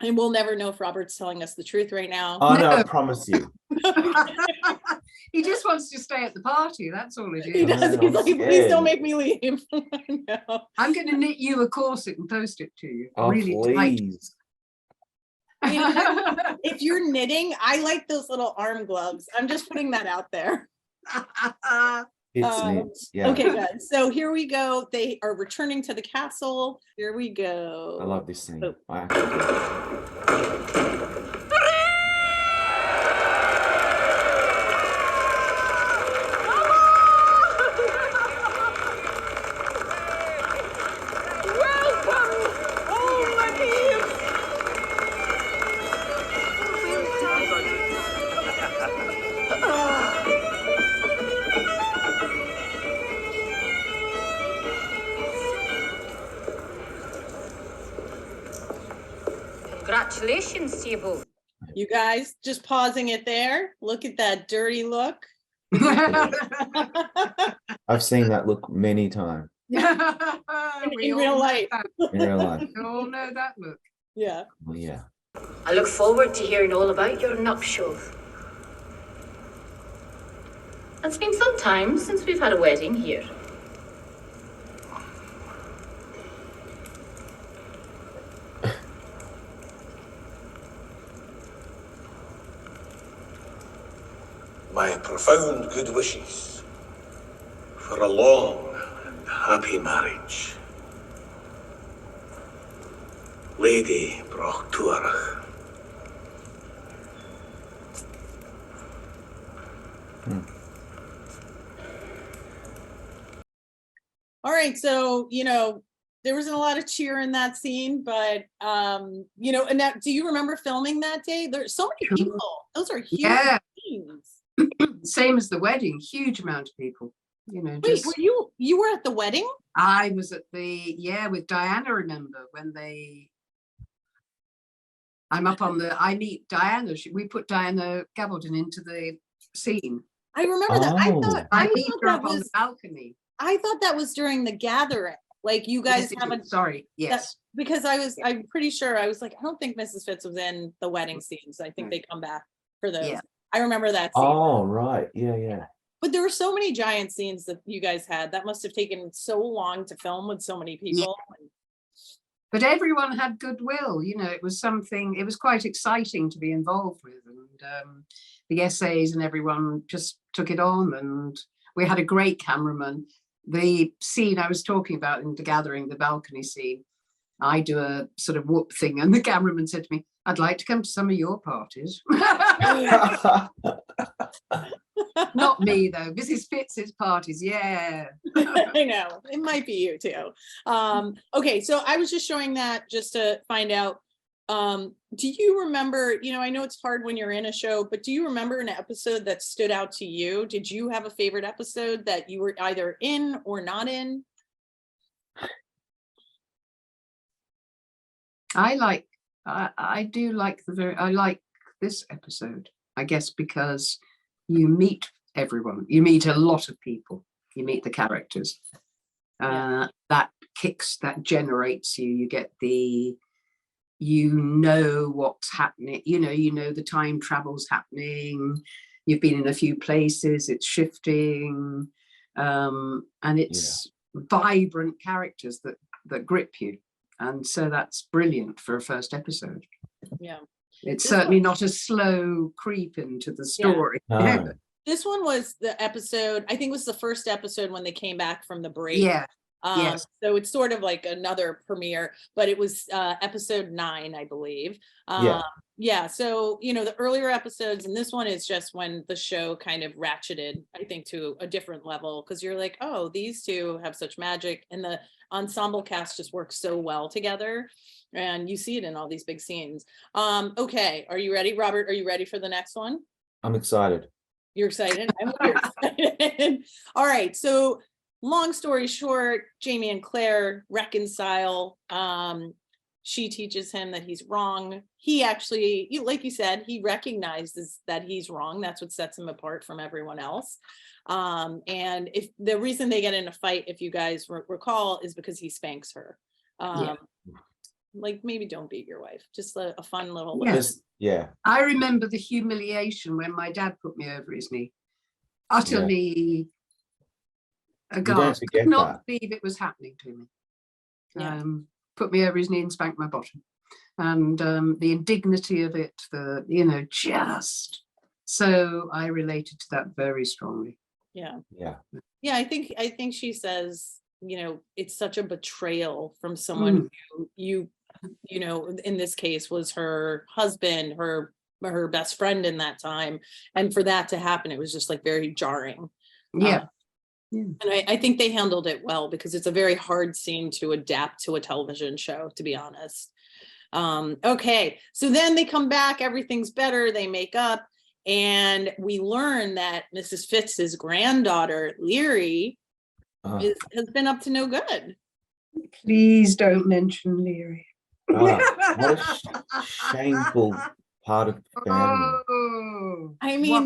Speaker 1: And we'll never know if Robert's telling us the truth right now.
Speaker 2: Oh no, I promise you.
Speaker 3: He just wants to stay at the party. That's all it
Speaker 1: He
Speaker 3: is.
Speaker 1: does.
Speaker 2: I'm
Speaker 1: He's like, please
Speaker 2: scared.
Speaker 1: don't make me leave. No.
Speaker 3: I'm going to knit you a corset and post it to you.
Speaker 2: Oh,
Speaker 3: really
Speaker 2: please.
Speaker 1: You know, if you're knitting, I like those little arm gloves. I'm just putting that out there.
Speaker 3: tight.
Speaker 2: It's neat. Yeah.
Speaker 1: Okay, guys. So here we go. They are returning to the castle. Here we go.
Speaker 2: I love this scene.
Speaker 1: Oh.
Speaker 2: I actually do.
Speaker 6: Congratulations to you both.
Speaker 1: You guys, just pausing it there. Look at that dirty look.
Speaker 2: I've seen that look many times
Speaker 1: In real life.
Speaker 2: in real life.
Speaker 3: We all know that look.
Speaker 1: Yeah.
Speaker 2: Well, yeah.
Speaker 8: I look forward to hearing all about your nuptials. It's been some time since we've had a wedding here.
Speaker 5: My profound good wishes for a long and happy marriage. Lady Brochtuarach.
Speaker 1: All right. So, you know, there wasn't a lot of cheer in that scene, but, you know, Annette, do you remember filming that day? There's so many people. Those are huge
Speaker 3: Yeah.
Speaker 1: scenes.
Speaker 3: Same as the wedding, huge amount of people. You know,
Speaker 1: Wait,
Speaker 3: just
Speaker 1: were you were at the wedding?
Speaker 3: I was at the with Diana. Remember when I'm up on I meet Diana. We put Diana Gabaldon into the scene.
Speaker 1: I remember that. I
Speaker 2: Oh.
Speaker 1: thought
Speaker 3: I
Speaker 1: I
Speaker 3: meet
Speaker 1: thought
Speaker 3: her
Speaker 1: that
Speaker 3: up on the
Speaker 1: was
Speaker 3: balcony.
Speaker 1: I thought that was during the gathering. Like you guys
Speaker 3: Yes,
Speaker 1: have a
Speaker 3: sorry, yes.
Speaker 1: because I'm pretty sure I was like, I don't think Mrs. Fitz was in the wedding scenes. I think they come back for those.
Speaker 3: Yeah.
Speaker 1: I remember that scene.
Speaker 2: Oh, right. Yeah, yeah.
Speaker 1: But there were so many giant scenes that you guys had. That must have taken so long to film with so many people.
Speaker 3: But everyone had goodwill. You know, it was quite exciting to be involved with, and the essays and everyone just took it on, and we had a great cameraman. The scene I was talking about in the gathering, the balcony scene, I do a sort of whoop thing, and the cameraman said to me, I'd like to come to some of your parties. Not me though, Mrs. Fitz's parties, yeah.
Speaker 1: I know, it might be you too. Okay, so I was just showing that just to find out, do you remember, you know, I know it's hard when you're in a show, but do you remember an episode that stood out to you? Did you have a favorite episode that you were either in or not in?
Speaker 3: I like this episode, I guess, because you meet everyone, you meet a lot of people, you meet the characters. That generates you get what's happening, you know the time travel's happening, you've been in a few places, it's shifting, and it's vibrant characters that grip you. And so that's brilliant for a first episode.
Speaker 1: Yeah.
Speaker 3: It's certainly not a slow creep into the story.
Speaker 2: Yeah. No.
Speaker 1: This one was the episode, I think it was the first episode when they came back from the break.
Speaker 3: Yeah. Yes.
Speaker 1: So it's sort of like another premiere, but it was episode 9, I believe. Yeah. So, you know, the earlier episodes, and this one is just when the show kind of ratcheted, I think, to a different level, because you're like, oh, these two have such magic, and the ensemble cast just works so well together, and you see it in all these big scenes. Okay, are you ready, Robert? Are you ready for the next one?
Speaker 2: I'm excited.
Speaker 1: You're excited? I'm excited. All right, so long story short, Jamie and Claire reconcile. She teaches him that he's wrong. He actually, like you said, he recognizes that he's wrong. That's what sets him apart from everyone else. And if the reason they get in a fight, if you guys recall, is because he spanks her. Like, maybe don't beat your wife. Just a fun little.
Speaker 3: Yes.
Speaker 2: Yeah.
Speaker 3: I remember the humiliation when my dad put me over his knee. Utterly aghast. Could not believe it was happening to me.
Speaker 1: Yeah.
Speaker 3: Put me over his knee and spanked my bottom. And the indignity of it, just. So I related to that very strongly.
Speaker 1: Yeah.
Speaker 2: Yeah.
Speaker 1: Yeah, I think she says, it's such a betrayal from someone who in this case was her husband, her best friend in that time. And for that to happen, it was just like very jarring.
Speaker 3: Yeah.
Speaker 1: And I think they handled it well, because it's a very hard scene to adapt to a television show, to be honest. Okay, so then they come back, everything's better, they make up, and we learn that Mrs. Fitz's granddaughter, Leary, has been up to no good.
Speaker 3: Please don't mention Leary.
Speaker 2: What a shameful part of the family.
Speaker 3: Oh,
Speaker 1: I mean,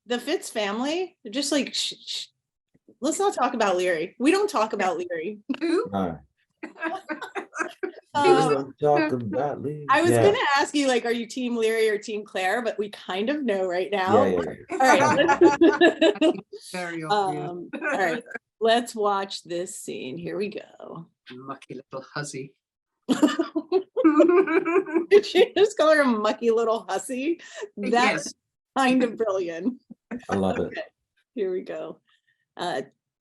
Speaker 3: the
Speaker 1: Fitz family, they're just like, let's not talk about Leary. We don't talk about Leary.
Speaker 3: Who?
Speaker 2: No.
Speaker 1: I was gonna ask you, like, are you team Leary or team Claire? But we kind of know right now.
Speaker 2: Yeah.
Speaker 1: All right.
Speaker 3: Very obvious.
Speaker 1: All right. Let's watch this scene. Here we go.
Speaker 3: Mucky little hussy.
Speaker 1: Did she just call her a mucky little hussy? That's kind of brilliant.
Speaker 2: I love it.
Speaker 1: Here we go.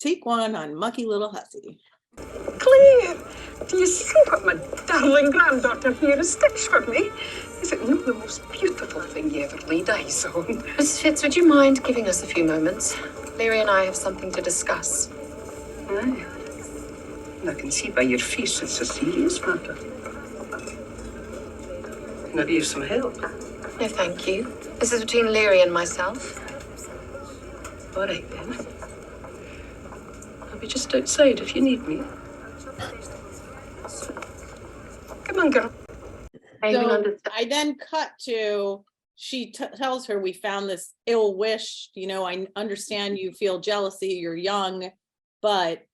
Speaker 1: Take one on mucky little hussy.
Speaker 4: Claire, do you see what my darling granddaughter here has stitched for me? Is it not the most beautiful thing you ever laid eyes on?
Speaker 6: Miss Fitz, would you mind giving us a few moments? Leary and I have something to discuss.
Speaker 4: Aye. I can see by your face it's a serious matter. Can I be of some help?
Speaker 6: No, thank you. This is between Leary and myself.
Speaker 4: All right, then. I'll be just outside if you need me. Come on, girl.
Speaker 1: So I then cut to, she tells her, we found this ill wish, I understand you feel jealousy, you're young, but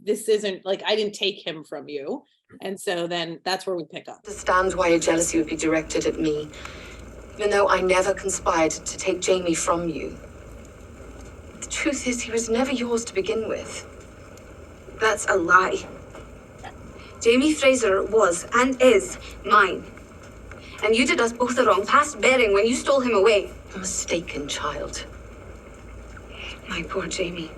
Speaker 1: this isn't like, I didn't take him from you. And so then that's where we pick up.
Speaker 6: Understand why your jealousy would be directed at me, even though I never conspired to take Jamie from you. The truth is, he was never yours to begin with.
Speaker 7: That's a lie. Jamie Fraser was and is mine. And you did us both the wrong past bearing when you stole him away.
Speaker 6: A mistaken child.
Speaker 7: My poor Jamie.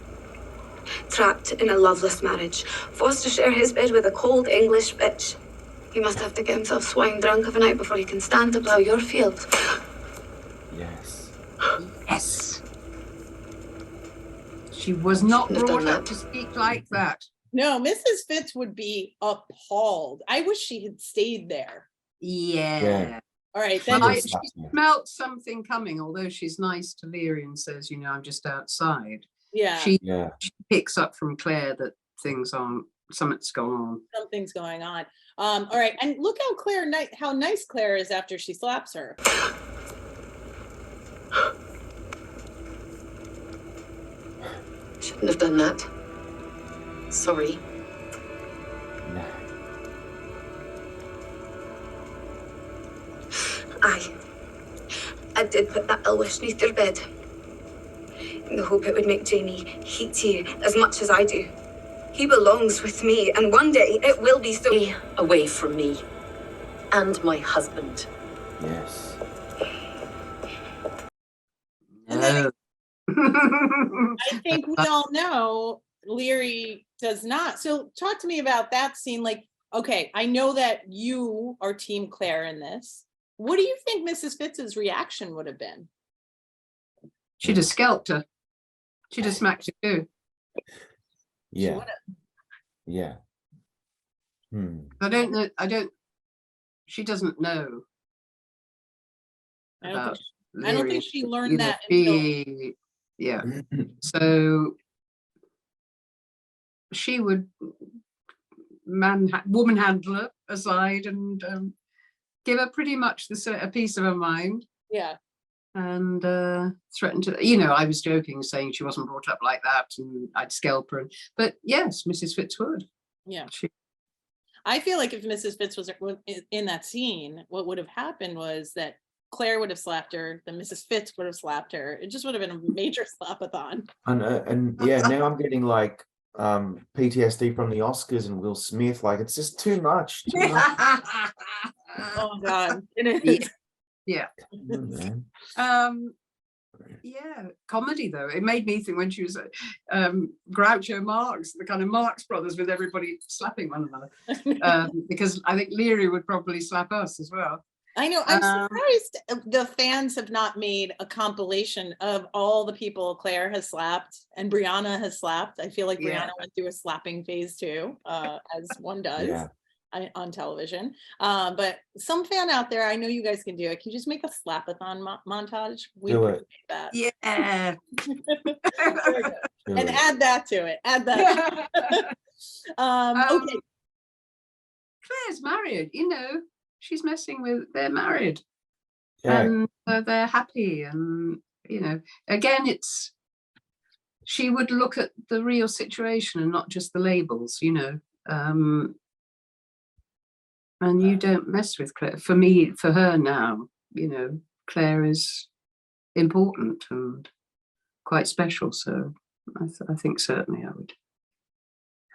Speaker 7: Trapped in a loveless marriage, forced to share his bed with a cold English bitch. He must have to get himself swine drunk of a night before he can stand to plough your field.
Speaker 2: Yes.
Speaker 3: Yes. She was not brought up to speak like that.
Speaker 1: No, Mrs. Fitz would be appalled. I wish she had stayed there.
Speaker 3: Yeah.
Speaker 1: All right. Then
Speaker 3: she smelt something coming, although she's nice to Leary and says, I'm just outside.
Speaker 1: Yeah.
Speaker 3: She picks up from Claire that something's going on.
Speaker 1: Something's going on. All right. And look how nice Claire is after she slaps her.
Speaker 6: Shouldn't have done that. Sorry.
Speaker 2: No.
Speaker 7: I did put that ill wish beneath your bed, in the hope it would make Jamie hate you as much as I do. He belongs with me, and one day it will be so.
Speaker 6: Away from me and my husband.
Speaker 2: Yes.
Speaker 1: And then I think we all know Leary does not. So talk to me about that scene. Like, okay, I know that you are team Claire in this. What do you think Mrs. Fitz's reaction would have been?
Speaker 3: She'd have scalped her. She'd have smacked her too.
Speaker 2: Yeah. Yeah.
Speaker 3: I don't know. She doesn't know.
Speaker 1: I don't think she learned that until.
Speaker 3: Yeah. So she would woman handler aside and give her pretty much a piece of her mind.
Speaker 1: Yeah.
Speaker 3: And threatened to, you know, I was joking, saying she wasn't brought up like that and I'd scalp her. But yes, Mrs. Fitz would.
Speaker 1: Yeah. I feel like if Mrs. Fitz was in that scene, what would have happened was that Claire would have slapped her, then Mrs. Fitz would have slapped her. It just would have been a major slap-a-thon.
Speaker 2: And yeah, now I'm getting like PTSD from the Oscars and Will Smith. Like, it's just too much.
Speaker 1: Oh God, it is.
Speaker 3: Yeah. Yeah, comedy though. It made me think when she was Groucho Marx, the kind of Marx Brothers with everybody slapping one another. Because I think Leary would probably slap us as well.
Speaker 1: I know. I'm surprised the fans have not made a compilation of all the people Claire has slapped and Brianna has slapped. I feel like Brianna went through a slapping phase too, as one does on television. But some fan out there, I know you guys can do it. Can you just make a slap-a-thon montage? We appreciate that.
Speaker 3: Yeah.
Speaker 1: And add that to it. Add that. Okay.
Speaker 3: Claire's married, you know. She's messing with, they're married. And they're happy. And, you know, again, she would look at the real situation and not just the labels, you know. And you don't mess with Claire. For me, for her now, you know, Claire is important and quite special. So I think certainly I would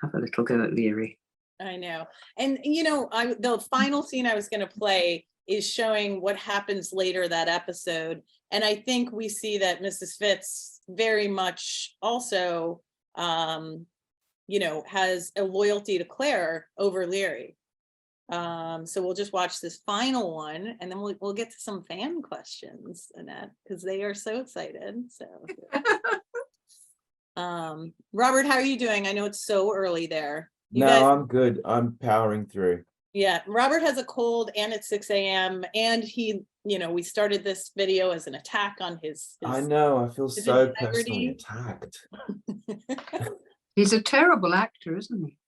Speaker 3: have a little go at Leary.
Speaker 1: I know. And, you know, the final scene I was going to play is showing what happens later that episode. And I think we see that Mrs. Fitz very much also, you know, has a loyalty to Claire over Leary. So we'll just watch this final one and then we'll get to some fan questions, Annette, because they are so excited. So Robert, how are you doing? I know it's so early there.
Speaker 2: I'm good. I'm powering through.
Speaker 1: Yeah, Robert has a cold and it's 6 a.m. and he, you know, we started this video as an attack on his
Speaker 2: I know, I feel so
Speaker 1: integrity.
Speaker 2: personally attacked.
Speaker 3: He's a terrible actor, isn't he?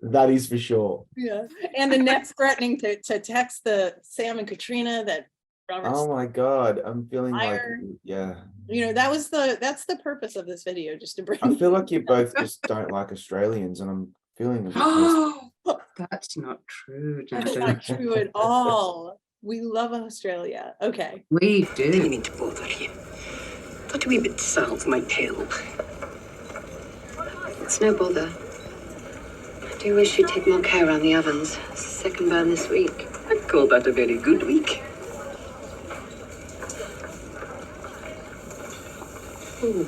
Speaker 2: That is for sure.
Speaker 1: Yeah, and Annette's threatening to text the Sam and Caitríona that Robert's.
Speaker 2: Oh my God, I'm feeling like,
Speaker 1: you know, that's the purpose of this video, just to bring.
Speaker 2: I feel like you both just don't like Australians, and I'm feeling a bit
Speaker 3: That's not true.
Speaker 1: That's not true at all. We love Australia. Okay.
Speaker 3: We do.
Speaker 4: Didn't mean to bother you. Thought a wee bit of salt might help.
Speaker 6: It's no bother. I do wish you'd take more care around the ovens. It's the second burn this week.
Speaker 4: I'd call that a very good week. Oh,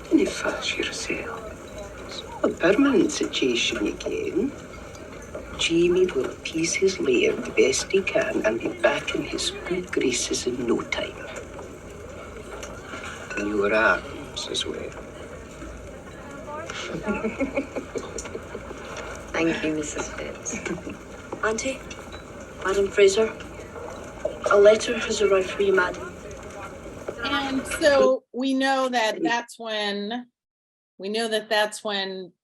Speaker 4: didn't fuss yourself. It's not a permanent situation again. Jamie will appease his lair the best he can and be back in his good graces in no time. In your arms as well.
Speaker 6: Thank you, Mrs. Fitz.
Speaker 7: Auntie, Madam Fraser, a letter has arrived for you, madam.
Speaker 1: And so we know that that's when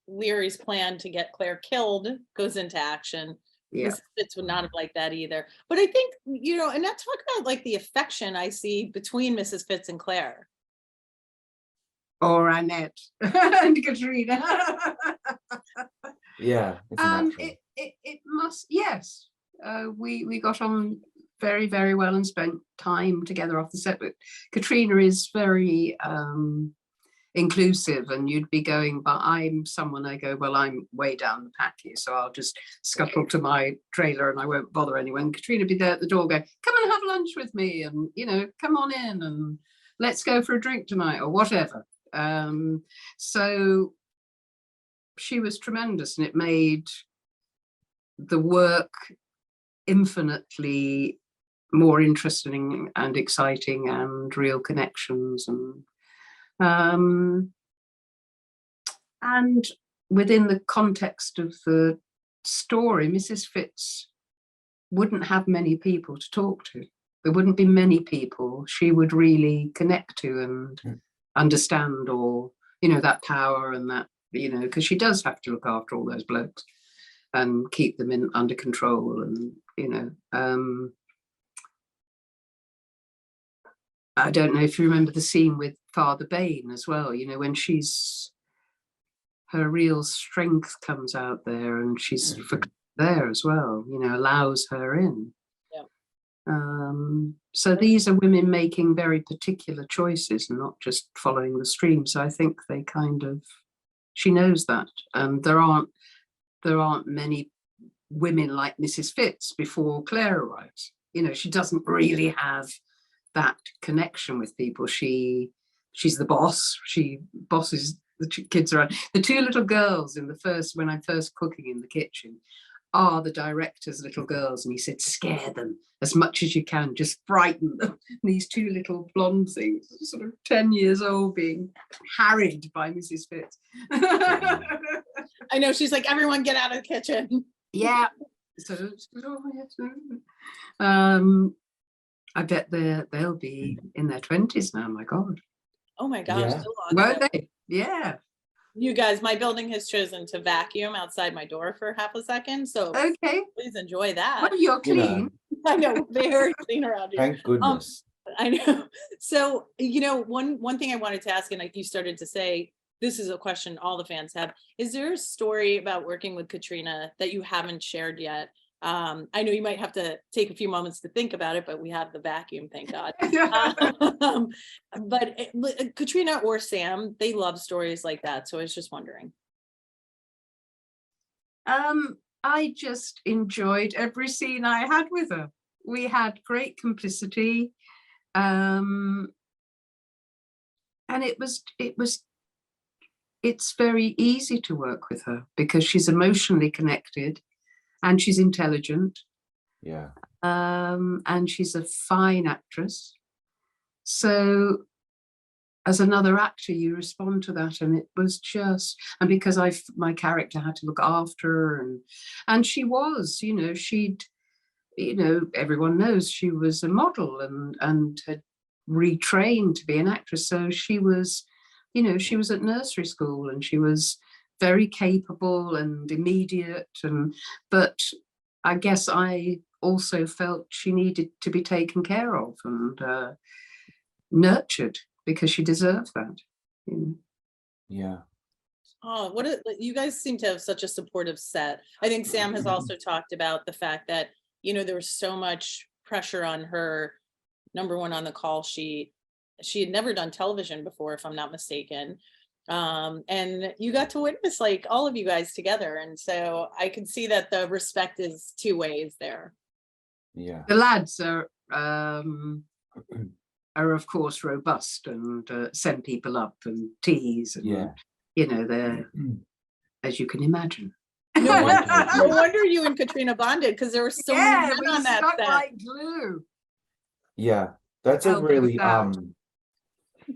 Speaker 1: Leary's plan to get Claire killed goes into action.
Speaker 3: Yeah.
Speaker 1: Mrs. Fitz would not have liked that either. But I think, you know, and let's talk about like the affection I see between Mrs. Fitz and Claire.
Speaker 3: Or Annette and Caitríona.
Speaker 2: Yeah.
Speaker 3: It must, yes. We got on very, very well and spent time together off the set. But Caitríona is very inclusive, and you'd be going, but I'm someone, I go, well, I'm way down the pack here, so I'll just scuttle to my trailer and I won't bother anyone. Caitríona would be there at the door going, come and have lunch with me, and, you know, come on in and let's go for a drink tonight or whatever. So she was tremendous, and it made the work infinitely more interesting and exciting and real connections. And within the context of the story, Mrs. Fitz wouldn't have many people to talk to. there wouldn't be many people she would really connect to and understand, or, you know, that power and that, you know, because she does have to look after all those blokes and keep them under control. And, you know, I don't know if you remember the scene with Father Bain as well, you know, when her real strength comes out there, and she's there as well, you know, allows her in. So these are women making very particular choices and not just following the stream. So I think they kind of, she knows that. And there aren't many women like Mrs. Fitz before Claire arrives. You know, she doesn't really have that connection with people. She's the boss. She bosses the kids around. The two little girls when I'm first cooking in the kitchen, are the director's little girls, and he said, scare them as much as you can, just frighten them. And these two little blonde things, sort of 10 years old, being harried by Mrs. Fitz.
Speaker 1: I know, she's like, everyone get out of the kitchen.
Speaker 3: Yeah. So, I bet they'll be in their 20s now, my God.
Speaker 1: Oh my gosh,
Speaker 2: Yeah.
Speaker 1: so long
Speaker 3: Won't
Speaker 1: ago.
Speaker 3: they? Yeah.
Speaker 1: You guys, my building has chosen to vacuum outside my door for half a second, so
Speaker 3: Okay.
Speaker 1: please enjoy that.
Speaker 3: Well, you're
Speaker 2: You know,
Speaker 3: clean.
Speaker 1: I know, very clean around here.
Speaker 2: thank goodness.
Speaker 1: I know. So, you know, one thing I wanted to ask, and like you started to say, this is a question all the fans have. Is there a story about working with Caitríona that you haven't shared yet? I know you might have to take a few moments to think about it, but we have the vacuum, thank God. But Caitríona or Sam, they love stories like that. So I was just wondering.
Speaker 3: I just enjoyed every scene I had with her. We had great complicity. And it's very easy to work with her because she's emotionally connected and she's intelligent.
Speaker 2: Yeah.
Speaker 3: And she's a fine actress. So as another actor, you respond to that, and it was just, and because my character had to look after her, and she was, you know, everyone knows she was a model and had retrained to be an actress. So she was, you know, she was at nursery school and she was very capable and immediate, but I guess I also felt she needed to be taken care of and nurtured because she deserved that. You know?
Speaker 1: Yeah. Oh, you guys seem to have such a supportive set. I think Sam has also talked about the fact that, you know, there was so much pressure on her, number one, on the call sheet. She had never done television before, if I'm not mistaken. And you got to witness like all of you guys together. And so I can see that the respect is two ways there.
Speaker 2: Yeah.
Speaker 3: The lads are of course robust and send people up and tease and, you know, they're, as you can imagine.
Speaker 1: No wonder you and Caitríona bonded, because there were so many men on that set.
Speaker 3: Like glue.
Speaker 2: Yeah, that's a really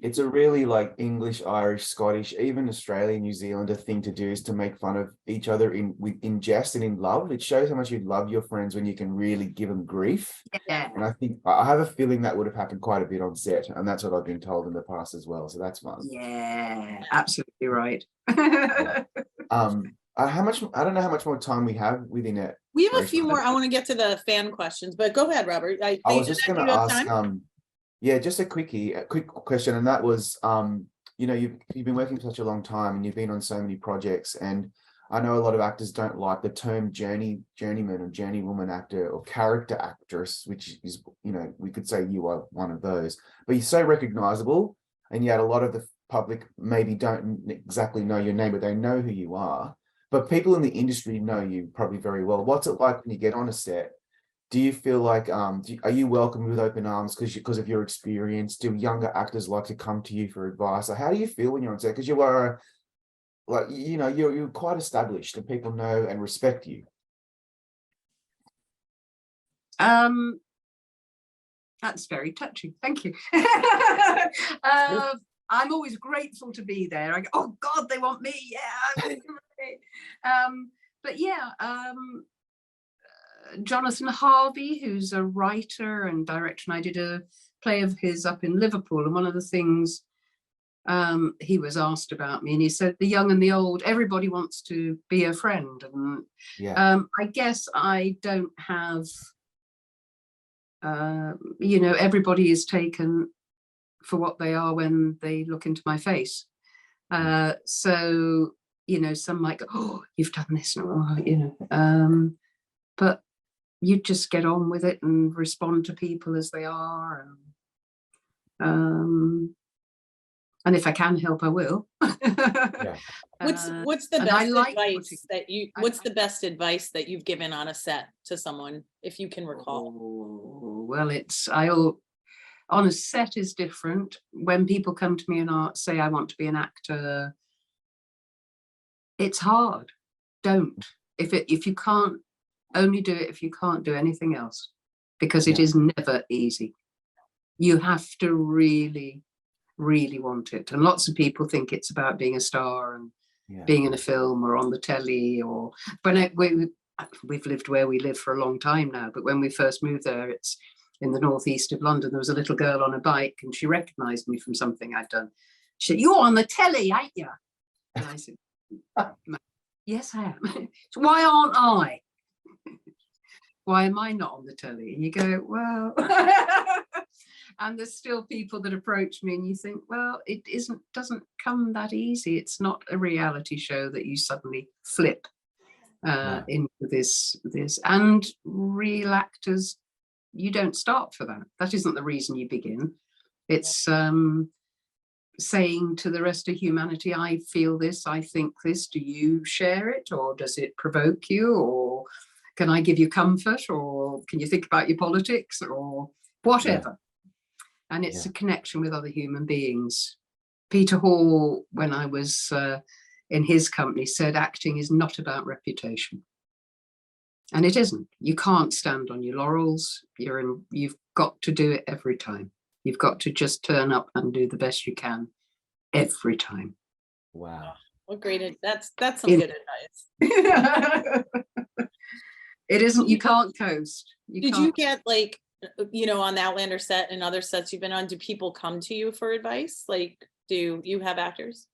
Speaker 2: it's a really like English, Irish, Scottish, even Australian, New Zealander thing to do, is to make fun of each other in jest and in love. It shows how much you love your friends when you can really give them grief.
Speaker 3: Yeah.
Speaker 2: And I think I have a feeling that would have happened quite a bit on set, and that's what I've been told in the past as well. So that's fun.
Speaker 3: Yeah, absolutely right.
Speaker 2: How much? I don't know how much more time we have within it.
Speaker 1: We have a few more. I want to get to the fan questions, but go ahead, Robert. I
Speaker 2: was just going to ask. Yeah, just a quick question, and that was, you know, you've been working for such a long time, and you've been on so many projects, and I know a lot of actors don't like the term journeyman or journeywoman actor or character actress, which is, you know, we could say you are one of those, but you're so recognizable, and yet a lot of the public maybe don't exactly know your name, but they know who you are. But people in the industry know you probably very well. What's it like when you get on a set? Do you feel like, are you welcomed with open arms because of your experience? Do younger actors like to come to you for advice? Or how do you feel when you're on set? Because you are, like, you know, you're quite established and people know and respect you.
Speaker 3: That's very touching. Thank you. I'm always grateful to be there. I go, oh God, they want me. Yeah. But yeah, Jonathan Harvey, who's a writer and director, and I did a play of his up in Liverpool, and one of the things he was asked about me, and he said the young and the old, everybody wants to be a friend. And I guess I don't have, everybody is taken for what they are when they look into my face. So, some might go, oh, you've done this, but you just get on with it and respond to people as they are. And if I can help, I will.
Speaker 1: What's the best advice that you? What's the best advice that you've given on a set to someone, if you can recall?
Speaker 3: Well, on a set is different. When people come to me and say I want to be an actor, it's hard. Don't. If you can't, only do it if you can't do anything else, because it is never easy. You have to really, really want it. And lots of people think it's about being a star and being in a film or on the telly, or we've lived where we live for a long time now, but when we first moved there, it's in the northeast of London. There was a little girl on a bike and she recognized me from something I'd done. She said, "You're on the telly, ain't you?" And I said, "Yes, I am." So why aren't I? Why am I not on the telly? And you go, well, and there's still people that approach me and you think, well, it doesn't come that easy. It's not a reality show that you suddenly flip into this, and real actors, you don't start for that. That isn't the reason you begin. It's saying to the rest of humanity, I feel this, I think this, do you share it, or does it provoke you, or can I give you comfort, or can you think about your politics, or whatever? And it's a connection with other human beings. Peter Hall, when I was in his company, said acting is not about reputation. And it isn't. You can't stand on your laurels. You've got to do it every time. You've got to just turn up and do the best you can every time.
Speaker 2: Wow.
Speaker 1: Well, great. That's some good advice.
Speaker 3: It isn't, you can't coast.
Speaker 1: Did you get on the Outlander set and other sets you've been on, do people come to you for advice? Like, do you have actors?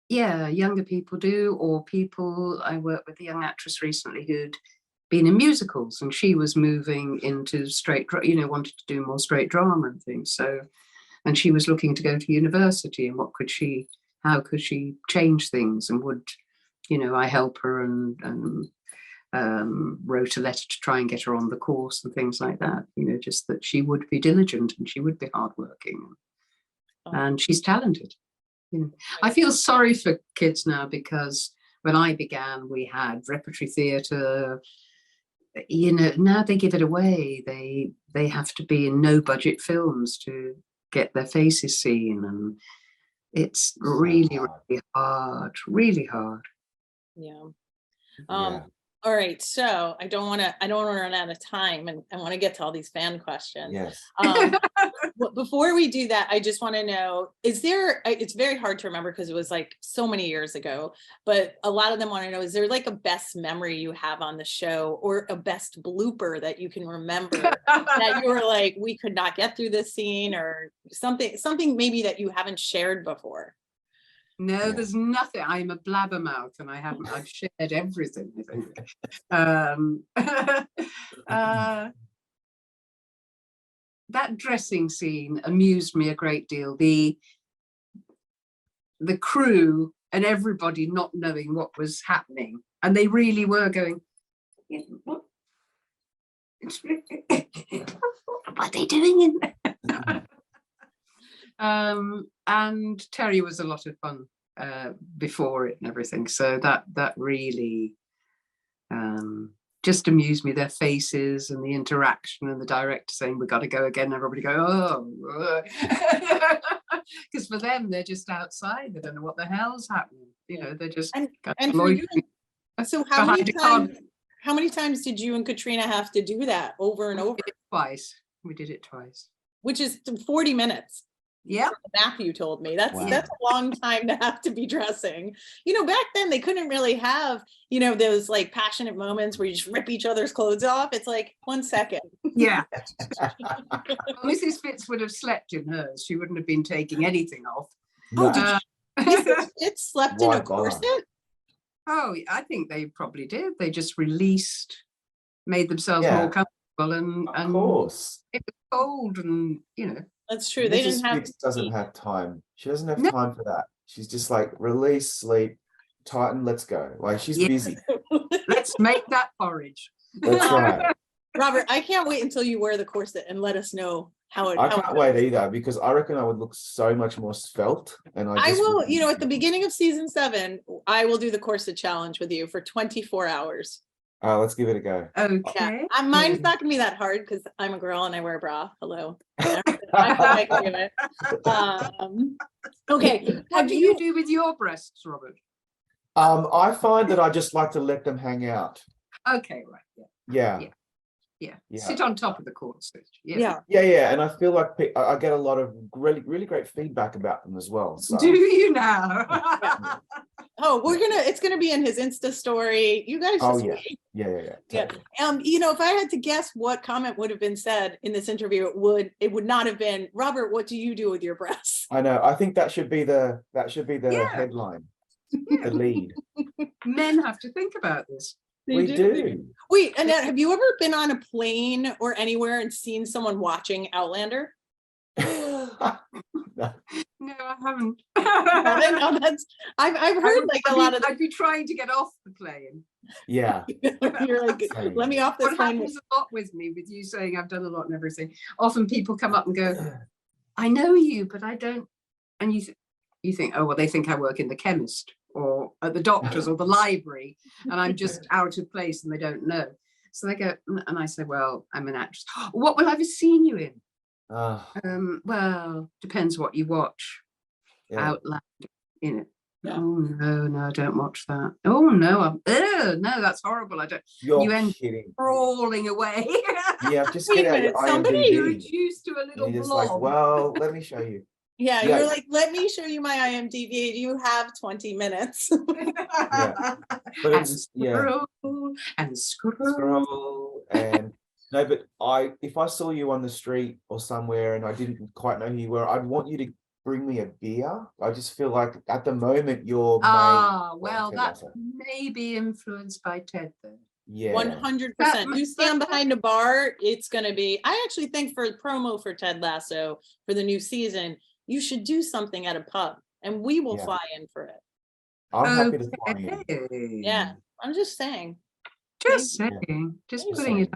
Speaker 3: Yeah, younger people do, or people, I worked with a young actress recently who'd been in musicals and she was moving into wanted to do more straight drama and things. So, and she was looking to go to university, and how could she change things, and would, I help her and wrote a letter to try and get her on the course and things like that, just that she would be diligent and she would be hardworking, and she's talented. I feel sorry for kids now, because when I began, we had repertory theatre. Now they give it away. They have to be in no budget films to get their faces seen, and it's really hard, really hard.
Speaker 1: All right, so I don't want to run out of time, and I want to get to all these fan questions.
Speaker 2: Yes.
Speaker 1: Before we do that, I just want to know, it's very hard to remember because it was like so many years ago, but a lot of them want to know, is there like a best memory you have on the show, or a best blooper that you can remember that you were like, we could not get through this scene, or something maybe that you haven't shared before?
Speaker 3: No, there's nothing. I'm a blabbermouth, and I've shared everything, I think. That dressing scene amused me a great deal. The crew and everybody not knowing what was happening, and they really were going, what are they doing in there? And Terry was a lot of fun before it and everything, so that really just amused me. Their faces and the interaction, and the director saying, "We got to go again," everybody go, "Oh," because for them, they're just outside, they don't know what the hell's happening, they're just
Speaker 1: and for you, so how many times did you and Caitríona have to do that over and over?
Speaker 3: Twice. We did it twice,
Speaker 1: which is 40 minutes.
Speaker 3: Yeah.
Speaker 1: Matthew told me. That's
Speaker 2: Wow.
Speaker 1: that's a long time to have to be dressing. You know, back then they couldn't really have, you know, those like passionate moments where you just rip each other's clothes off. It's like 1 second.
Speaker 3: Yeah. Well, Mrs. Fitz would have slept in hers. She wouldn't have been taking anything off.
Speaker 2: No.
Speaker 1: Mrs. Fitz slept in
Speaker 2: Why
Speaker 1: a
Speaker 2: bother?
Speaker 1: corset.
Speaker 3: Oh, I think they probably did. They just released, made themselves
Speaker 2: Yeah.
Speaker 3: more comfortable, and
Speaker 2: Of course.
Speaker 3: it was cold, and you know.
Speaker 1: That's true. They
Speaker 2: Mrs.
Speaker 1: didn't have
Speaker 2: Fitz doesn't have time. She doesn't have
Speaker 3: No.
Speaker 2: time for that. She's just like, release, sleep, tighten, let's go. Like, she's
Speaker 3: Yeah.
Speaker 2: busy.
Speaker 3: Let's make that porridge.
Speaker 2: That's right.
Speaker 1: Robert, I can't wait until you wear the corset and let us know how it
Speaker 2: I
Speaker 1: how it
Speaker 2: can't
Speaker 1: goes.
Speaker 2: wait either, because I reckon I would look so much more svelte. And
Speaker 1: I
Speaker 2: just
Speaker 1: will,
Speaker 2: wouldn't-
Speaker 1: you know, at the beginning of season 7, I will do the corset challenge with you for 24 hours.
Speaker 2: Let's give it a go.
Speaker 3: Okay.
Speaker 1: Mine's not gonna be that hard because I'm a girl and I wear a bra. Hello. I can do it. Okay.
Speaker 3: What do you do with your breasts, Robert?
Speaker 2: I find that I just like to let them hang out.
Speaker 3: Okay, right.
Speaker 2: Yeah.
Speaker 3: Yeah.
Speaker 2: Yeah.
Speaker 3: Sit on top of the corset.
Speaker 1: Yeah.
Speaker 2: Yeah. And I feel like I get a lot of really, really great feedback about them as well. So.
Speaker 3: Do you now?
Speaker 1: Oh, it's gonna be in his Insta story. You guys
Speaker 2: Oh
Speaker 1: just
Speaker 2: yeah.
Speaker 1: wait.
Speaker 2: Yeah.
Speaker 1: Yeah.
Speaker 2: Totally.
Speaker 1: You know, if I had to guess what comment would have been said in this interview, it would not have been, Robert, what do you do with your breasts?
Speaker 2: I know. I think that should be the
Speaker 3: Yeah.
Speaker 2: headline, the lead.
Speaker 3: Men have to think about this.
Speaker 2: We do.
Speaker 1: Wait, Annette, have you ever been on a plane or anywhere and seen someone watching Outlander?
Speaker 3: No, I haven't.
Speaker 1: No, I've heard like a lot of
Speaker 3: I'd be trying to get off the plane.
Speaker 2: Yeah.
Speaker 1: you're like,
Speaker 2: Same.
Speaker 1: let me off this
Speaker 3: What
Speaker 1: plane.
Speaker 3: happens a lot with me, with you saying I've done a lot and everything, often people come up and go, I know you, but I don't. And you think, oh, well, they think I work in the chemist or at the doctor's or the library, and I'm just out of place and they don't know. So they go, and I say, well, I'm an actress. What will I have seen you in? Well, depends what you watch.
Speaker 2: Yeah.
Speaker 3: Outlander, you know.
Speaker 1: Yeah.
Speaker 3: Oh no, I don't watch that. Oh no, no, that's horrible. I don't.
Speaker 2: You're
Speaker 3: You end
Speaker 2: kidding.
Speaker 3: crawling away.
Speaker 2: Yeah, just
Speaker 1: Wait a
Speaker 2: get out your
Speaker 1: minute, somebody
Speaker 3: You're
Speaker 2: IMDb.
Speaker 3: reduced to a little
Speaker 2: And you're just
Speaker 3: blob.
Speaker 2: like, well, let me show you.
Speaker 1: Yeah,
Speaker 2: Yeah.
Speaker 1: you're like, let me show you my IMDb. You have 20 minutes.
Speaker 2: But
Speaker 3: and
Speaker 2: it's
Speaker 3: scroll and scroll.
Speaker 2: scroll and no, but if I saw you on the street or somewhere and I didn't quite know who you were, I'd want you to bring me a beer. I just feel like at the moment you're
Speaker 3: Well, that may be influenced by Ted then.
Speaker 2: yeah
Speaker 1: 100%. You stand behind a bar, it's gonna be. I actually think for promo for Ted Lasso for the new season, you should do something at a pub, and we will
Speaker 2: Yeah.
Speaker 1: fly in for it.
Speaker 2: I'm happy to fly in.
Speaker 3: Okay.
Speaker 1: Yeah, I'm just saying.
Speaker 3: Just
Speaker 2: Yeah.
Speaker 3: saying. Just
Speaker 1: Just
Speaker 3: putting it.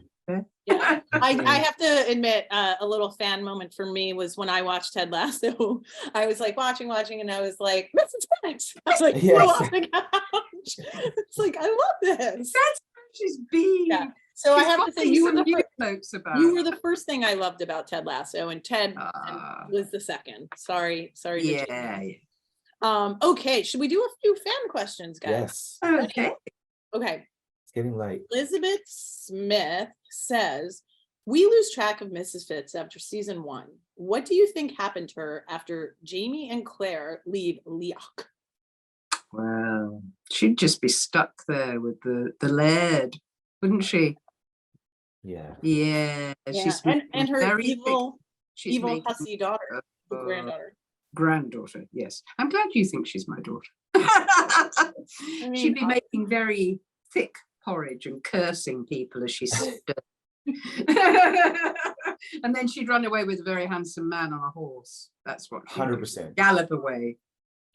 Speaker 1: Yeah, I have to admit, a little fan moment for me was when I watched Ted Lasso. I was like watching, and I was like, Mrs. Fitz. I was like,
Speaker 2: Yes.
Speaker 1: roll off the couch. It's like, I love this.
Speaker 3: That's where she's been.
Speaker 1: Yeah. So I
Speaker 3: She's
Speaker 1: have to say,
Speaker 3: finding
Speaker 1: you were
Speaker 3: some
Speaker 1: the
Speaker 3: new
Speaker 1: first.
Speaker 3: notes about
Speaker 1: You were the first thing I loved about Ted Lasso, and Ted
Speaker 3: Ah.
Speaker 1: was the second. Sorry. To
Speaker 3: Yeah.
Speaker 1: change. Okay, should we do a few fan questions, guys?
Speaker 2: Yes,
Speaker 3: Okay.
Speaker 1: Okay.
Speaker 2: it's getting late.
Speaker 1: Elizabeth Smith says, we lose track of Mrs. Fitz after season 1. What do you think happened to her after Jamie and Claire leave Laoghaire?
Speaker 3: Well, she'd just be stuck there with the laird, wouldn't she?
Speaker 2: Yeah.
Speaker 3: Yeah. She's
Speaker 1: And her
Speaker 3: very
Speaker 1: evil
Speaker 3: she's making
Speaker 1: hussy daughter, the
Speaker 3: uh,
Speaker 1: granddaughter.
Speaker 3: granddaughter. Yes, I'm glad you think she's my daughter.
Speaker 1: mean,
Speaker 3: She'd be making very thick porridge and cursing people as she stood. And then she'd run away with a very handsome man on a horse. That's what she'd do.
Speaker 2: 100%.
Speaker 3: Gallop away.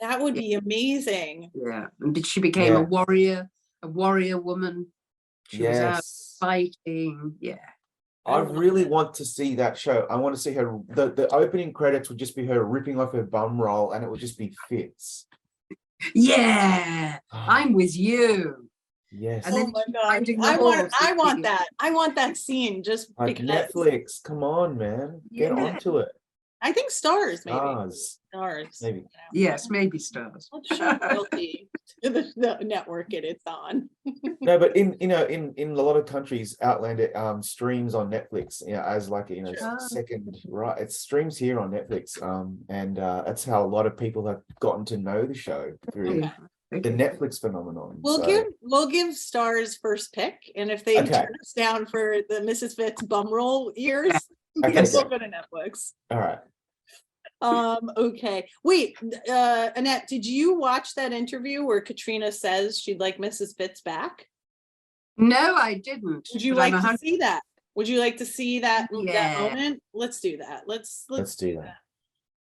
Speaker 1: That would be amazing.
Speaker 3: Yeah, and she became a warrior woman. She was out
Speaker 2: Yes.
Speaker 3: fighting. Yeah.
Speaker 2: I really want to see that show. I want to see her. The opening credits would just be her ripping off her bum roll, and it would just be Fitz.
Speaker 3: Yeah, I'm with you.
Speaker 2: Yes.
Speaker 3: And
Speaker 1: Oh
Speaker 3: then
Speaker 1: my god!
Speaker 3: riding the
Speaker 1: I
Speaker 3: horse
Speaker 1: want
Speaker 3: with
Speaker 1: that. I want that scene just
Speaker 2: Like
Speaker 1: because.
Speaker 2: Netflix, come on, man, get
Speaker 3: Yeah.
Speaker 2: onto it.
Speaker 1: I think stars, maybe.
Speaker 2: Stars. Maybe.
Speaker 3: Yes, maybe stars.
Speaker 1: Let's show royalty to the network it's on.
Speaker 2: No, but in a lot of countries, Outlander streams on Netflix, as like second, right? It streams here on Netflix, and that's how a lot of people have gotten to know the show through the Netflix phenomenon.
Speaker 1: We'll give stars first pick, and if they turn us down for the Mrs. Fitz bum roll years, we'll go to Netflix.
Speaker 2: All right.
Speaker 1: Okay. Wait, Annette, did you watch that interview where Caitríona says she'd like Mrs. Fitz back?
Speaker 3: No, I didn't.
Speaker 1: Would you like to see that? Would you like to see that moment? Let's do that. Let's
Speaker 2: do that.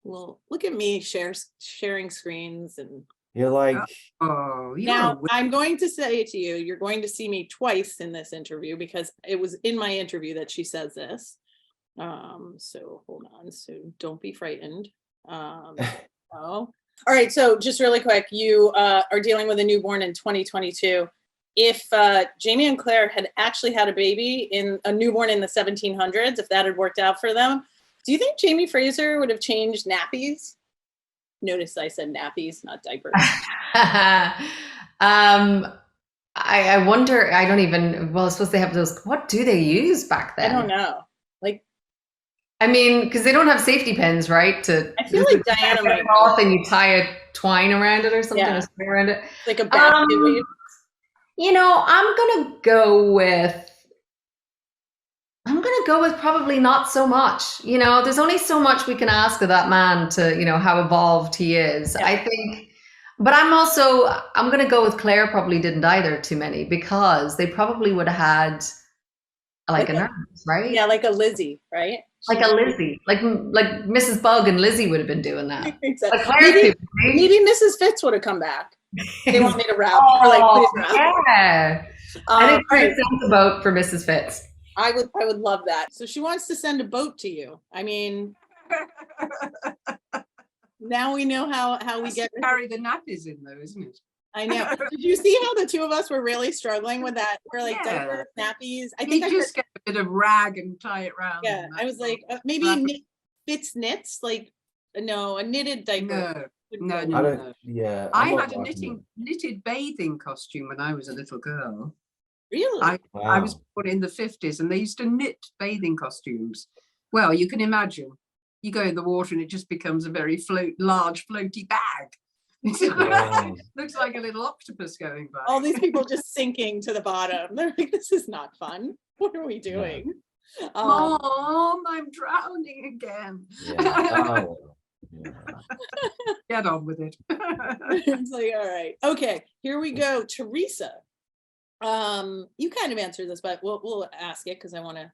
Speaker 1: Well, look at me sharing screens, and
Speaker 2: you're like,
Speaker 1: now I'm going to say to you, you're going to see me twice in this interview because it was in my interview that she says this. So hold on, so don't be frightened. All right, so just really quick, you are dealing with a newborn in 2022. If Jamie and Claire had actually had a newborn in the 1700s, if that had worked out for them, do you think Jamie Fraser would have changed nappies? Notice I said nappies, not diapers.
Speaker 9: I wonder, I suppose they have those, what do they use back then?
Speaker 1: I don't know.
Speaker 9: I mean, because they don't have safety pins, right?
Speaker 1: I feel like Diana might
Speaker 9: off and you tie a twine around it or something, a string around it.
Speaker 1: Like a basket weave.
Speaker 9: I'm gonna go with probably not so much. There's only so much we can ask of that man to, how evolved he is. Yeah. I think, but I'm gonna go with Claire probably didn't either too many, because they probably would have had like a nurse, right?
Speaker 1: Yeah, like a Lizzie, right?
Speaker 9: Like a Lizzie, like Mrs. Bug and Lizzie would have been doing that.
Speaker 1: Exactly. Maybe Mrs. Fitz would have come back. They want me to rap please rap.
Speaker 9: Yeah. I think Claire sends a boat for Mrs. Fitz.
Speaker 1: I would love that. So she wants to send a boat to you. I mean, now we know how we get
Speaker 3: to carry the nappies in, though, isn't it?
Speaker 1: I know. Did you see how the two of us were really struggling with that? We're like diapers, nappies. I think I
Speaker 3: just get a bit of rag and tie it around.
Speaker 1: Yeah, I was like, maybe Fitz knits, a knitted diaper.
Speaker 3: No. Yeah, I had a knitted bathing costume when I was a little girl.
Speaker 1: Really?
Speaker 3: I was born in the 50s, and they used to knit bathing costumes. Well, you can imagine. You go in the water and it just becomes a very large floaty bag. Looks like a little octopus going by.
Speaker 1: All these people just sinking to the bottom. They're like, this is not fun. What are we doing?
Speaker 3: Mom, I'm drowning again. Get on with it.
Speaker 1: It's like, all right. Okay, here we go. Teresa. You kind of answered this, but we'll ask it because I want to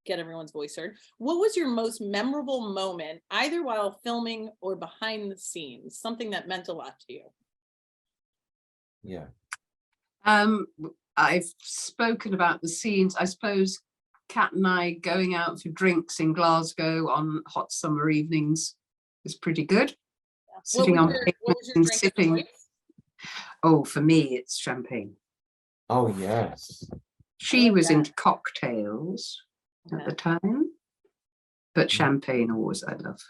Speaker 1: get everyone's voice heard. What was your most memorable moment, either while filming or behind the scenes? Something that meant a lot to you.
Speaker 2: Yeah.
Speaker 3: I've spoken about the scenes. I suppose Kat and I going out for drinks in Glasgow on hot summer evenings is pretty good.
Speaker 1: Yeah.
Speaker 3: Sitting on pavements and sipping. Oh, for me, it's champagne.
Speaker 2: Oh, yes.
Speaker 3: She was into cocktails at the time, but champagne always I love.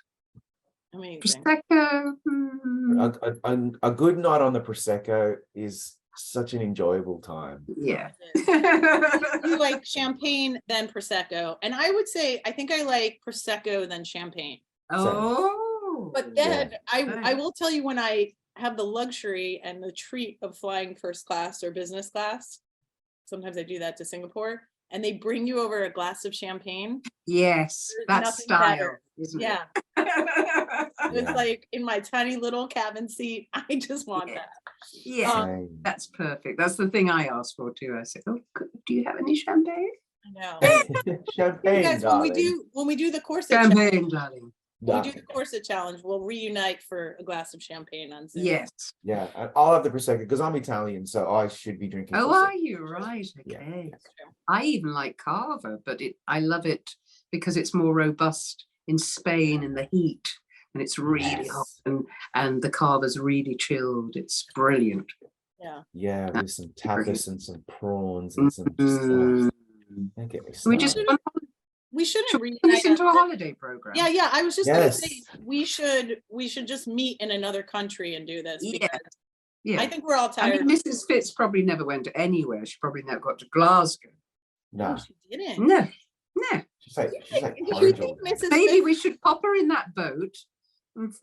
Speaker 1: Amazing.
Speaker 3: Prosecco.
Speaker 2: A good night on the Prosecco is such an enjoyable time.
Speaker 3: Yeah.
Speaker 1: You like champagne, then Prosecco. And I would say, I think I like Prosecco, then champagne.
Speaker 3: Oh.
Speaker 1: But then I will tell you, when I have the luxury and the treat of flying first class or business class, sometimes I do that to Singapore, and they bring you over a glass of champagne.
Speaker 3: Yes, that's style, isn't it?
Speaker 1: Yeah. It's like in my tiny little cabin seat. I just want that.
Speaker 3: Yeah, that's perfect. That's the thing I asked for too. I said, "Oh, do you have any champagne?"
Speaker 1: I know.
Speaker 2: Champagne,
Speaker 1: guys,
Speaker 2: darling.
Speaker 1: when we do the corset
Speaker 3: champagne, darling.
Speaker 1: When we do the corset challenge, we'll reunite for a glass of champagne on Zoom.
Speaker 3: Yes.
Speaker 2: Yeah, and I'll have the Prosecco because I'm Italian, so I should be drinking.
Speaker 3: Oh,
Speaker 2: Prosecco.
Speaker 3: are you? Right. Okay.
Speaker 2: Yeah.
Speaker 3: I even like Cava, but I love it because it's more robust in Spain in the heat, and it's really hot, and the Cava's really chilled. It's brilliant.
Speaker 1: Yeah.
Speaker 2: Yeah, with some tapas and some prawns and some. Don't get me started.
Speaker 1: we shouldn't
Speaker 3: Should we
Speaker 1: reunite.
Speaker 3: turn this into a
Speaker 1: on-
Speaker 3: holiday program?
Speaker 1: Yeah, I was just gonna
Speaker 2: Yes.
Speaker 1: say, we should just meet in another country and do this,
Speaker 3: Yeah.
Speaker 1: because
Speaker 3: Yeah.
Speaker 1: I think we're all
Speaker 3: I
Speaker 1: tired.
Speaker 3: mean, Mrs. Fitz probably never went anywhere. She probably never got to Glasgow.
Speaker 2: No,
Speaker 1: Oh, she didn't.
Speaker 3: No.
Speaker 2: she's like
Speaker 1: Do you
Speaker 2: porridge
Speaker 1: think
Speaker 2: all day.
Speaker 1: Mrs.
Speaker 3: Maybe
Speaker 1: Fitz-
Speaker 3: we should pop her in that boat and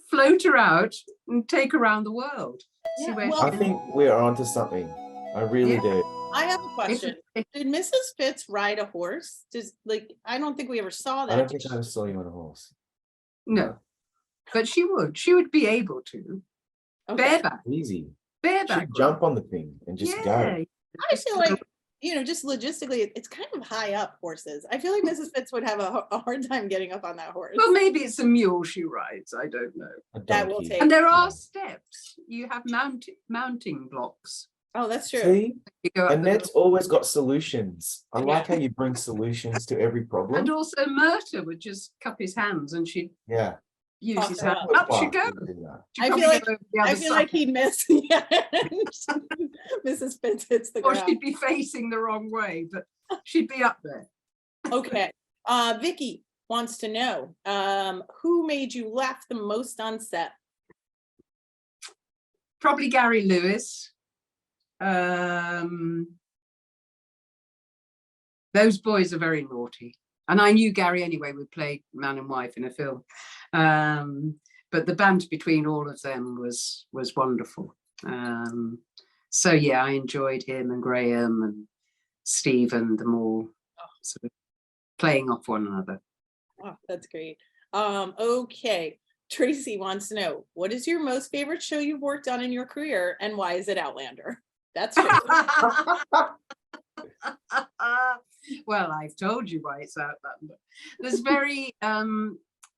Speaker 3: float her out and take her around the world. See
Speaker 1: Yeah,
Speaker 3: where
Speaker 1: well,
Speaker 2: I think we're onto something. I really
Speaker 3: Yeah.
Speaker 2: do.
Speaker 1: I have a question.
Speaker 3: If-
Speaker 1: Did Mrs. Fitz ride a horse? I don't think we ever saw that.
Speaker 2: I don't think I ever saw you on a horse.
Speaker 3: No, but she would be able to.
Speaker 1: Okay.
Speaker 3: Bareback.
Speaker 2: Easy.
Speaker 3: Bareback.
Speaker 2: She'd jump on the thing and just go.
Speaker 1: I feel like, just logistically, it's kind of high up, horses. I feel like Mrs. Fitz would have a hard time getting up on that horse.
Speaker 3: Well, maybe it's a mule she rides. I don't know.
Speaker 2: A
Speaker 1: That will
Speaker 2: donkey.
Speaker 1: take-
Speaker 3: And there are
Speaker 2: Yeah.
Speaker 3: steps. You have mounting blocks.
Speaker 1: Oh, that's true.
Speaker 2: See,
Speaker 3: You go up the
Speaker 2: Annette's always got solutions. I like how you bring solutions to every problem.
Speaker 3: And also Myrta would just cup his hands and she'd
Speaker 2: Yeah.
Speaker 3: use his
Speaker 1: Oh,
Speaker 3: hand. Up she goes. She'd
Speaker 1: I
Speaker 3: probably
Speaker 1: feel like-
Speaker 3: go over the
Speaker 1: I
Speaker 3: other
Speaker 1: feel like
Speaker 3: side.
Speaker 1: he'd miss. Yeah. Mrs. Fitz hits the
Speaker 3: Or
Speaker 1: ground.
Speaker 3: she'd be facing the wrong way, but she'd be up there.
Speaker 1: Okay. Vicky wants to know, who made you laugh the most on set?
Speaker 3: Probably Gary Lewis. Those boys are very naughty. And I knew Gary anyway, we played man and wife in a film. But the banter between all of them was wonderful. So yeah, I enjoyed him and Graham and Stephen, them all sort of playing off one another.
Speaker 1: Oh, that's great. Okay. Tracy wants to know, what is your most favorite show you've worked on in your career, and why is it Outlander? That's true.
Speaker 3: Well, I've told you why it's Outlander. There's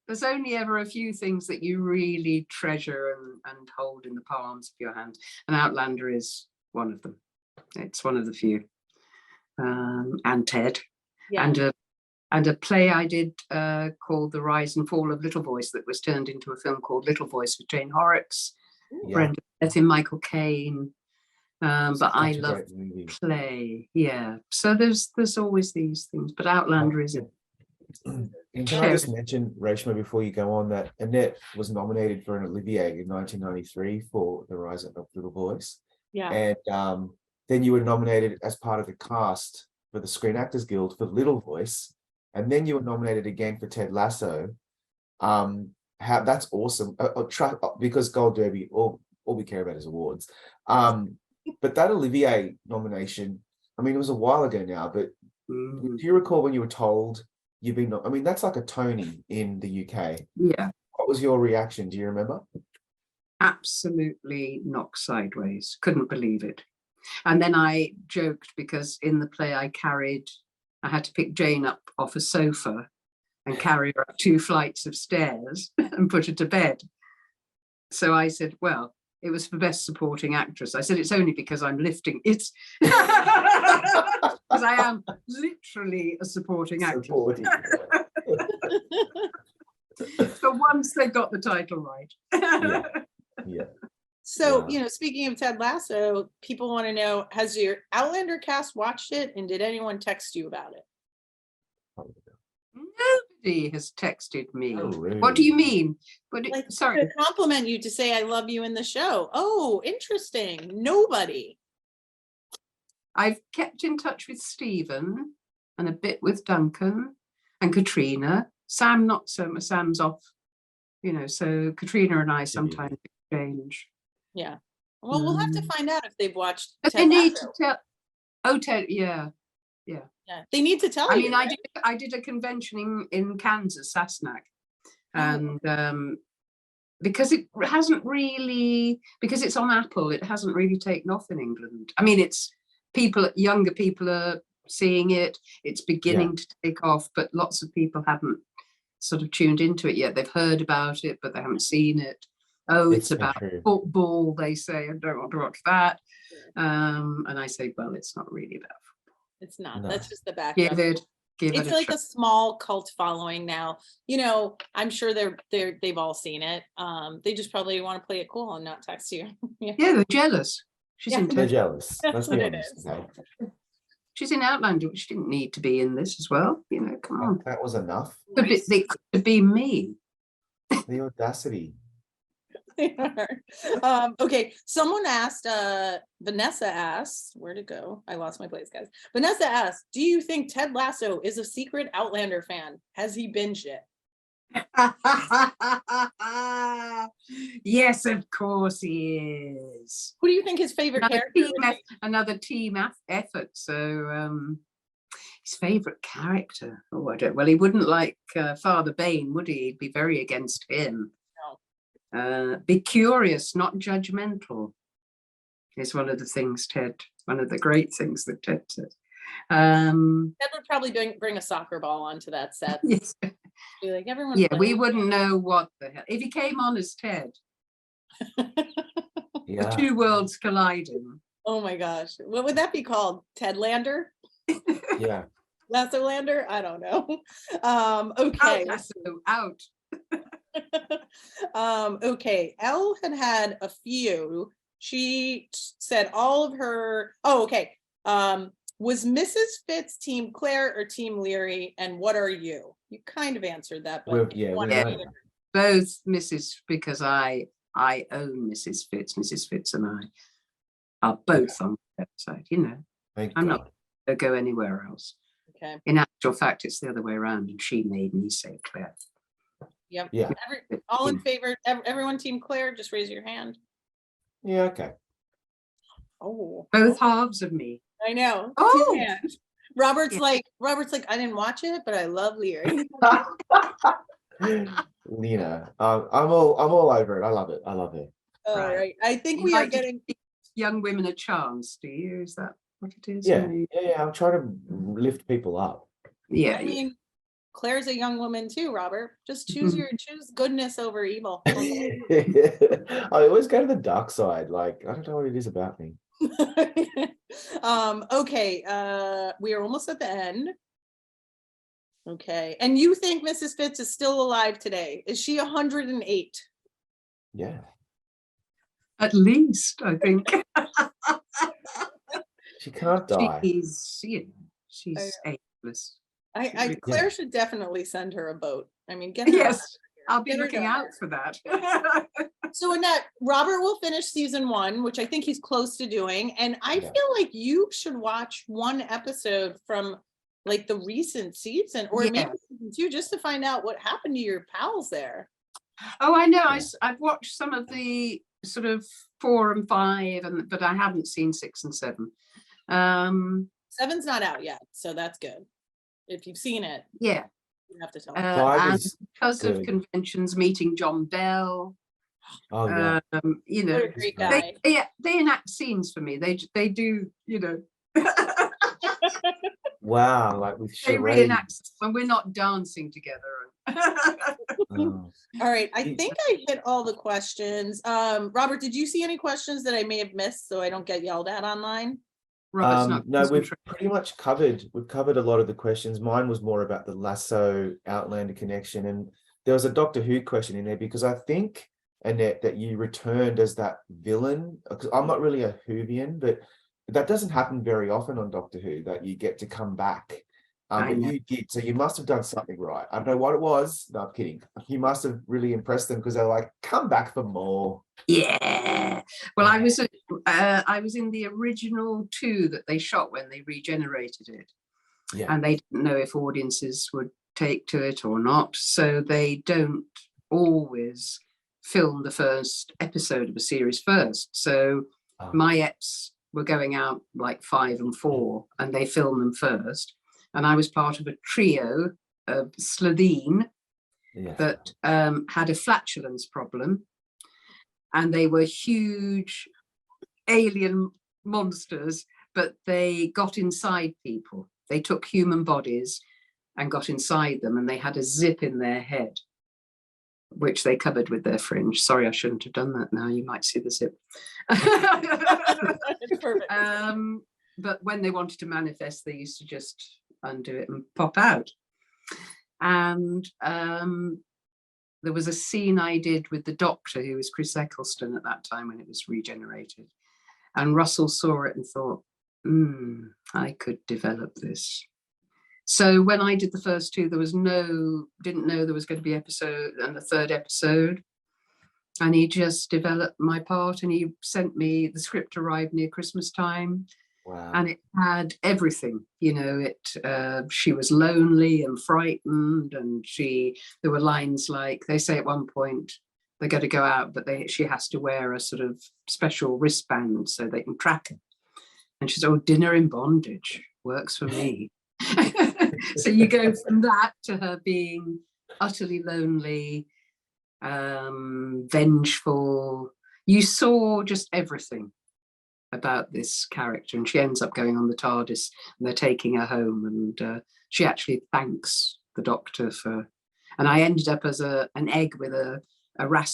Speaker 3: there's only ever a few things that you really treasure and hold in the palms of your hand, and Outlander is one of them. It's one of the few. And Ted,
Speaker 1: Yeah.
Speaker 3: and a play I did called The Rise and Fall of Little Voice that was turned into a film called Little Voice with Jane Horrocks,
Speaker 2: Yeah.
Speaker 3: Brenda Smith, and Michael Caine. But I
Speaker 2: Such a
Speaker 3: love
Speaker 2: great movie.
Speaker 3: play, yeah. So there's always these things, but Outlander is it.
Speaker 2: And can I just mention, Reshma, before you go on, that Annette was nominated for an Olivier in 1993 for The Rise of Little Voice.
Speaker 1: Yeah.
Speaker 2: And then you were nominated as part of the cast for the Screen Actors Guild for Little Voice. And then you were nominated again for Ted Lasso. That's awesome. Because Gold Derby, all we care about is awards. But that Olivier nomination, I mean, it was a while ago now, but do you recall when you were told you've been, I mean, that's like a Tony in the UK.
Speaker 3: Yeah,
Speaker 2: What was your reaction? Do you remember?
Speaker 3: absolutely knocked sideways. Couldn't believe it. And then I joked because in the play I had to pick Jane up off a sofa and carry her up 2 flights of stairs and put her to bed. So I said, well, it was for Best Supporting Actress. I said, it's only because I'm lifting. It's because I am literally a supporting actress.
Speaker 2: Supporting.
Speaker 3: So once they got the title right.
Speaker 2: Yeah.
Speaker 1: So,
Speaker 2: Yeah.
Speaker 1: speaking of Ted Lasso, people want to know, has your Outlander cast watched it, and did anyone text you about it?
Speaker 3: Nobody has texted me.
Speaker 2: Oh, really?
Speaker 3: What do you mean?
Speaker 1: Like,
Speaker 3: Sorry.
Speaker 1: to compliment you, to say I love you in the show. Oh, interesting. Nobody.
Speaker 3: I've kept in touch with Stephen and a bit with Duncan and Caitríona. Sam, not so much. Sam's off, so Caitríona and I sometimes exchange.
Speaker 1: Yeah. Well, we'll have to find out if they've watched
Speaker 3: But
Speaker 1: Ted
Speaker 3: they need
Speaker 1: Lasso.
Speaker 3: to tell. Oh, Ted, yeah.
Speaker 1: Yeah, they need to tell
Speaker 3: I
Speaker 1: you.
Speaker 3: mean,
Speaker 1: right?
Speaker 3: I did a convention in Kansas, Sasnak, and because it hasn't really, because it's on Apple, it hasn't really taken off in England. I mean, younger people are seeing it. It's beginning to take off, but lots of people haven't sort of tuned into it yet. They've heard about it, but they haven't seen it. Oh, it's
Speaker 2: so
Speaker 3: about
Speaker 2: true.
Speaker 3: football, they say. I don't want to watch that. And I say, well, it's not really about football.
Speaker 1: It's not.
Speaker 2: No.
Speaker 1: That's just the background.
Speaker 3: Give it
Speaker 1: It's like a small cult following now. I'm sure they've all seen it. They just probably want to play it cool and not text you.
Speaker 3: Yeah, they're jealous. She's
Speaker 1: Yeah.
Speaker 3: into
Speaker 2: They're
Speaker 3: it.
Speaker 2: jealous.
Speaker 1: That's
Speaker 2: Let's
Speaker 1: what
Speaker 2: be
Speaker 1: it
Speaker 2: honest.
Speaker 1: is.
Speaker 2: Okay?
Speaker 3: She's in Outlander, which didn't need to be in this as well. You know, come on.
Speaker 2: That was enough.
Speaker 3: They could be me.
Speaker 2: The audacity.
Speaker 1: Okay, someone asked, Vanessa asked, where'd it go? I lost my place, guys. Vanessa asked, do you think Ted Lasso is a secret Outlander fan? Has he binged it?
Speaker 3: Yes, of course he is.
Speaker 1: Who do you think his favorite character would be?
Speaker 3: Another team effort. So his favorite character. Oh, I don't. Well, he wouldn't like Father Bain, would he? He'd be very against him. No. Be curious, not judgmental, is one of the things one of the great things that Ted says.
Speaker 1: Ted would probably bring a soccer ball onto that set.
Speaker 3: Yes.
Speaker 1: Be like, everyone.
Speaker 3: Yeah, we wouldn't know what the hell if he came on as Ted.
Speaker 2: Yeah.
Speaker 3: The two worlds colliding.
Speaker 1: Oh my gosh, what would that be called? Tedlander?
Speaker 2: Yeah.
Speaker 1: Lasso-lander? I don't know. Okay.
Speaker 3: Out.
Speaker 1: Okay. Elle had a few. She said all of her. Oh, okay. Was Mrs. Fitz team Claire or team Leary, and what are you? You kind of answered that, but
Speaker 3: both Mrs. because I own Mrs. Fitz. Mrs. Fitz and I are both on the website. You know, I'm not going to go anywhere else.
Speaker 1: Okay.
Speaker 3: In actual fact, it's the other way around, and she made me say Claire.
Speaker 1: Yep.
Speaker 2: Yeah.
Speaker 1: All in favor? Everyone team Claire? Just raise your hand.
Speaker 2: Yeah. Okay.
Speaker 1: Oh.
Speaker 3: Both halves of me.
Speaker 1: I know.
Speaker 3: Oh.
Speaker 1: Robert's like, I didn't watch it, but I love Leary.
Speaker 2: Lena, I'm all over it. I love it.
Speaker 1: All right. I think we are getting
Speaker 3: young women a chance. Do you? Is that what it is?
Speaker 2: Yeah. I'm trying to lift people up.
Speaker 3: Yeah.
Speaker 1: I mean, Claire's a young woman too, Robert. Just choose goodness over evil.
Speaker 2: I always go to the dark side. Like, I don't know what it is about me.
Speaker 1: Okay, we are almost at the end. Okay, and you think Mrs. Fitz is still alive today? Is she 108?
Speaker 2: Yeah,
Speaker 3: at least I think.
Speaker 2: She can't die.
Speaker 3: She's ageless.
Speaker 1: Claire should definitely send her a boat. I mean, get her.
Speaker 3: Yes, I'll be looking out for that.
Speaker 1: So Annette, Robert will finish season 1, which I think he's close to doing. And I feel like you should watch one episode from like the recent season or maybe season 2 just to find out what happened to your pals there.
Speaker 3: Oh, I know. I've watched some of the sort of 4 and 5, but I haven't seen 6 and 7.
Speaker 1: 7's not out yet, so that's good. If you've seen it, you have to tell me.
Speaker 3: And because of conventions, meeting John Bell.
Speaker 2: Oh yeah.
Speaker 3: You know,
Speaker 1: great guy.
Speaker 3: They enact scenes for me. They do, you know.
Speaker 2: Wow, like with
Speaker 3: they
Speaker 2: charades.
Speaker 3: reenact when we're not dancing together.
Speaker 2: Oh.
Speaker 1: All right, I think I hit all the questions. Robert, did you see any questions that I may have missed so I don't get yelled at online?
Speaker 2: No, we've pretty much covered a lot of the questions. Mine was more about the Lasso Outlander connection, and there was a Doctor Who question in there because I think, Annette, that you returned as that villain. Because I'm not really a Whovian, but that doesn't happen very often on Doctor Who that you get to come back. But you did, so you must have done something right. I don't know what it was. No, I'm kidding. You must have really impressed them because they're like, come back for more.
Speaker 3: Yeah. Well, I was in the original 2 that they shot when they regenerated it, and they didn't know if audiences would take to it or not. So they don't always film the first episode of a series first. So my eps were going out like 5 and 4, and they filmed them first. And I was part of a trio of Slitheen that had a flatulence problem. And they were huge alien monsters, but they got inside people. They took human bodies and got inside them, and they had a zip in their head, which they covered with their fringe. Sorry, I shouldn't have done that now. You might see the zip.
Speaker 1: Perfect.
Speaker 3: But when they wanted to manifest, they used to just undo it and pop out. And there was a scene I did with the Doctor, who was Chris Eccleston at that time when it was regenerated. And Russell saw it and thought, I could develop this. So when I did the first two, there was didn't know there was going to be episode and a third episode. And he just developed my part, and he sent me, the script arrived near Christmas time.
Speaker 2: Wow.
Speaker 3: And it had everything, you know, she was lonely and frightened, and there were lines like, they say at one point they're going to go out, but she has to wear a sort of special wristband so they can track her. And she said, oh, dinner in bondage works for me. So you go from that to her being utterly lonely, vengeful. You saw just everything about this character, and she ends up going on the TARDIS and they're taking her home, and she actually thanks the doctor for, and I ended up as an egg with a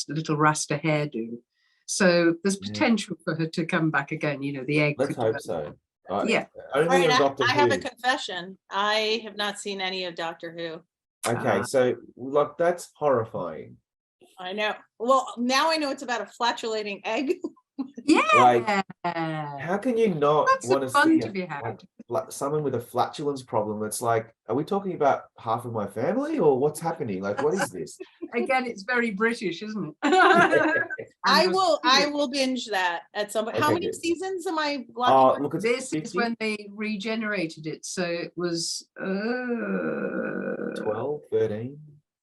Speaker 3: little rasta hairdo. So there's potential for her to come back again, you know, the egg.
Speaker 2: Let's hope so.
Speaker 3: Yeah.
Speaker 1: All right, I have a confession. I have not seen any of Doctor Who.
Speaker 2: Okay, so look, that's horrifying.
Speaker 1: I know. Well, now I know it's about a flatulating egg.
Speaker 3: Yeah.
Speaker 2: Like, how can you not want to see
Speaker 3: to be had.
Speaker 2: Like someone with a flatulence problem? It's like, are we talking about half of my family, or what's happening? Like, what is this?
Speaker 3: Again, it's very British, isn't it?
Speaker 1: I will binge that at some point. How many seasons am I
Speaker 2: watching?
Speaker 1: Look,
Speaker 3: this 50? Is when they regenerated it, so it was
Speaker 2: 12, 13.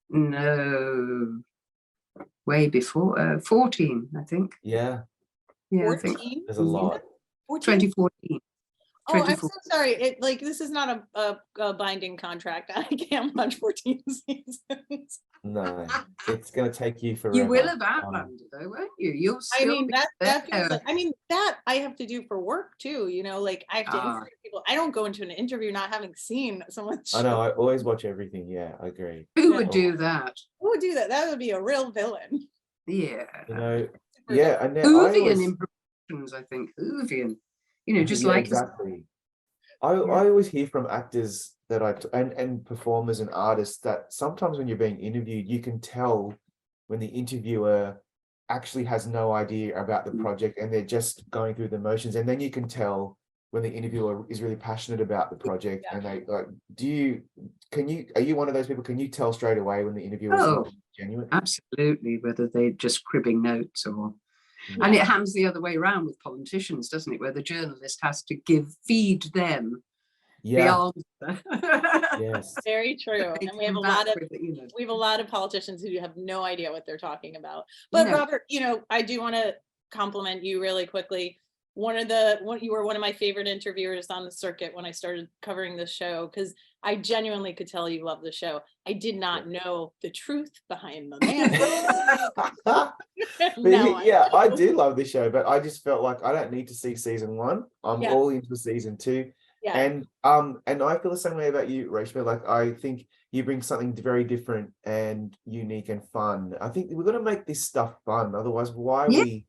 Speaker 3: No, way before 14, I think.
Speaker 2: Yeah.
Speaker 3: Yeah,
Speaker 1: 14?
Speaker 3: I think
Speaker 2: there's a lot.
Speaker 3: 2014.
Speaker 1: Oh, I'm so sorry. This is not a binding contract. I can't watch 14 seasons.
Speaker 2: No, it's going to take you forever.
Speaker 3: You will have Outlander though, won't you? You'll still
Speaker 1: that feels like, that I have to do for work too. You know, like I have to interview people. I don't go into an interview not having seen someone.
Speaker 2: I know. I always watch everything. Yeah, I agree.
Speaker 3: Who would do that?
Speaker 1: Who would do that? That would be a real villain.
Speaker 3: Yeah.
Speaker 2: You know. Yeah, and
Speaker 3: Heughan impressions, I think. Heughan, you know, just like
Speaker 2: exactly. I always hear from actors that and performers and artists that sometimes when you're being interviewed, you can tell when the interviewer actually has no idea about the project and they're just going through the motions, and then you can tell when the interviewer is really passionate about the project and they like. Are you one of those people? Can you tell straight away when the interviewer is not genuine?
Speaker 3: Absolutely, whether they're just cribbing notes or. And it happens the other way around with politicians, doesn't it? Where the journalist has to feed them the answer.
Speaker 2: Yes,
Speaker 1: very true. And we have a lot of politicians who have no idea what they're talking about. But Robert, you know, I do want to compliment you really quickly. You were one of my favorite interviewers on the circuit when I started covering this show, because I genuinely could tell you love the show. I did not know the truth behind the man.
Speaker 2: I do love this show, but I just felt like I don't need to see season 1. I'm all into season 2. Yeah. And I feel the same way about you, Reshma. Like, I think you bring something very different and unique and fun. I think we're going to make this stuff fun. Otherwise, why are we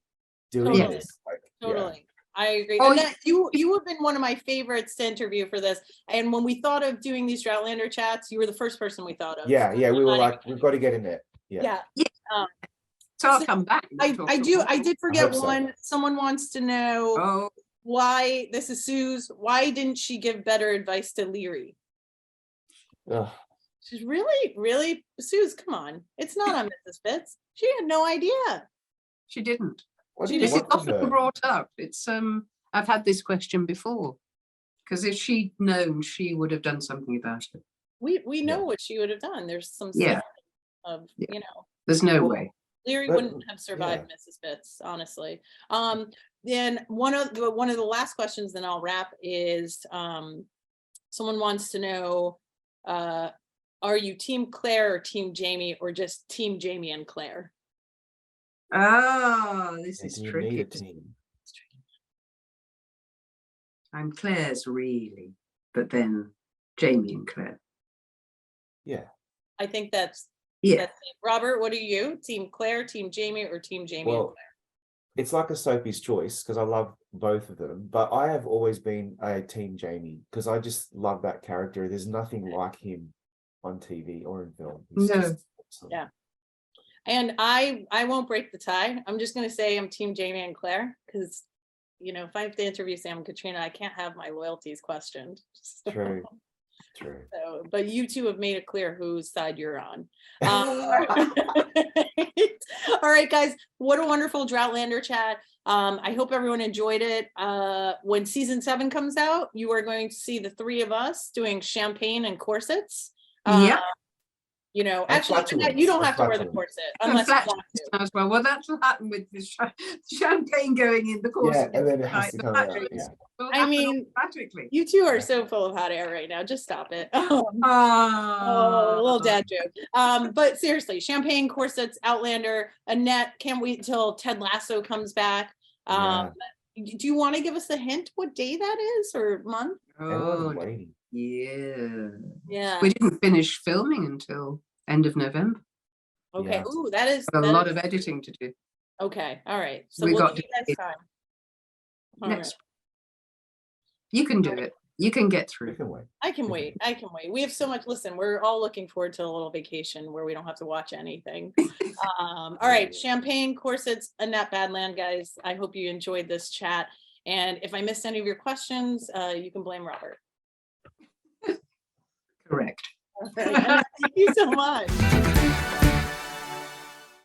Speaker 2: doing this? Like,
Speaker 1: totally. I agree. Oh, Annette, you have been one of my favorites to interview for this. And when we thought of doing these Outlander chats, you were the first person we thought of.
Speaker 2: Yeah, we were like, we've got to get in there. Yeah.
Speaker 3: So I'll come back.
Speaker 1: I did forget one. Someone wants to know why, this is Sue's, why didn't she give better advice to Leary? She's really, Sue's, come on. It's not on Mrs. Fitz. She had no idea.
Speaker 3: She didn't. This is often brought up. It's I've had this question before, because if she'd known, she would have done something about it.
Speaker 1: We know what she would have done. There's some of you know.
Speaker 3: There's no way.
Speaker 1: Leary wouldn't have survived Mrs. Fitz, honestly. Then one of the last questions, then I'll wrap, is someone wants to know, are you Team Claire or Team Jamie, or just Team Jamie and Claire?
Speaker 3: Oh, this is tricky. I'm Claire's really, but then Jamie and Claire.
Speaker 2: Yeah.
Speaker 1: I think that's Robert, what are you? Team Claire, Team Jamie, or Team Jamie and Claire?
Speaker 2: It's like a Sophie's choice, because I love both of them, but I have always been a Team Jamie, because I just love that character. There's nothing like him on TV or in film. He's just awesome.
Speaker 1: Yeah. And I won't break the tie. I'm just going to say I'm Team Jamie and Claire, because you know, if I have to interview Sam and Caitríona, I can't have my loyalties questioned. So-
Speaker 2: True. True.
Speaker 1: So, but you two have made it clear whose side you're on. All right, guys, what a wonderful Droughtlander chat. I hope everyone enjoyed it. When season 7 comes out, you are going to see the 3 of us doing champagne and corsets.
Speaker 3: Yep.
Speaker 1: You know,
Speaker 2: And
Speaker 1: actually, Annette, you don't have to wear the corset unless you want to.
Speaker 3: As well. Well, that's what happened with the champagne going in the course.
Speaker 2: Yeah, and then it has to come out. Yeah.
Speaker 1: I mean,
Speaker 3: practically.
Speaker 1: You two are so full of hot air right now. Just stop it. Oh, a little dad joke. But seriously, champagne, corsets, Outlander, Annette, can't wait until Ted Lasso comes back. Do you want to give us a hint what day that is or month?
Speaker 3: Oh,
Speaker 2: waiting.
Speaker 1: Yeah.
Speaker 3: We didn't finish filming until end of November.
Speaker 1: Okay.
Speaker 2: Yeah.
Speaker 1: Ooh, that is
Speaker 3: A lot of editing to do.
Speaker 1: Okay. All right. So
Speaker 3: We
Speaker 1: we'll
Speaker 3: got
Speaker 1: give you guys time. All
Speaker 3: Next.
Speaker 1: right.
Speaker 3: You can do it. You can get through.
Speaker 2: You can wait.
Speaker 1: I can wait. I can wait. We have so much. Listen, we're all looking forward to a little vacation where we don't have to watch anything. All right. Champagne, corsets, Annette, Badland, guys. I hope you enjoyed this chat. And if I missed any of your questions, you can blame Robert.
Speaker 3: Correct.
Speaker 1: All right. Thank you so much.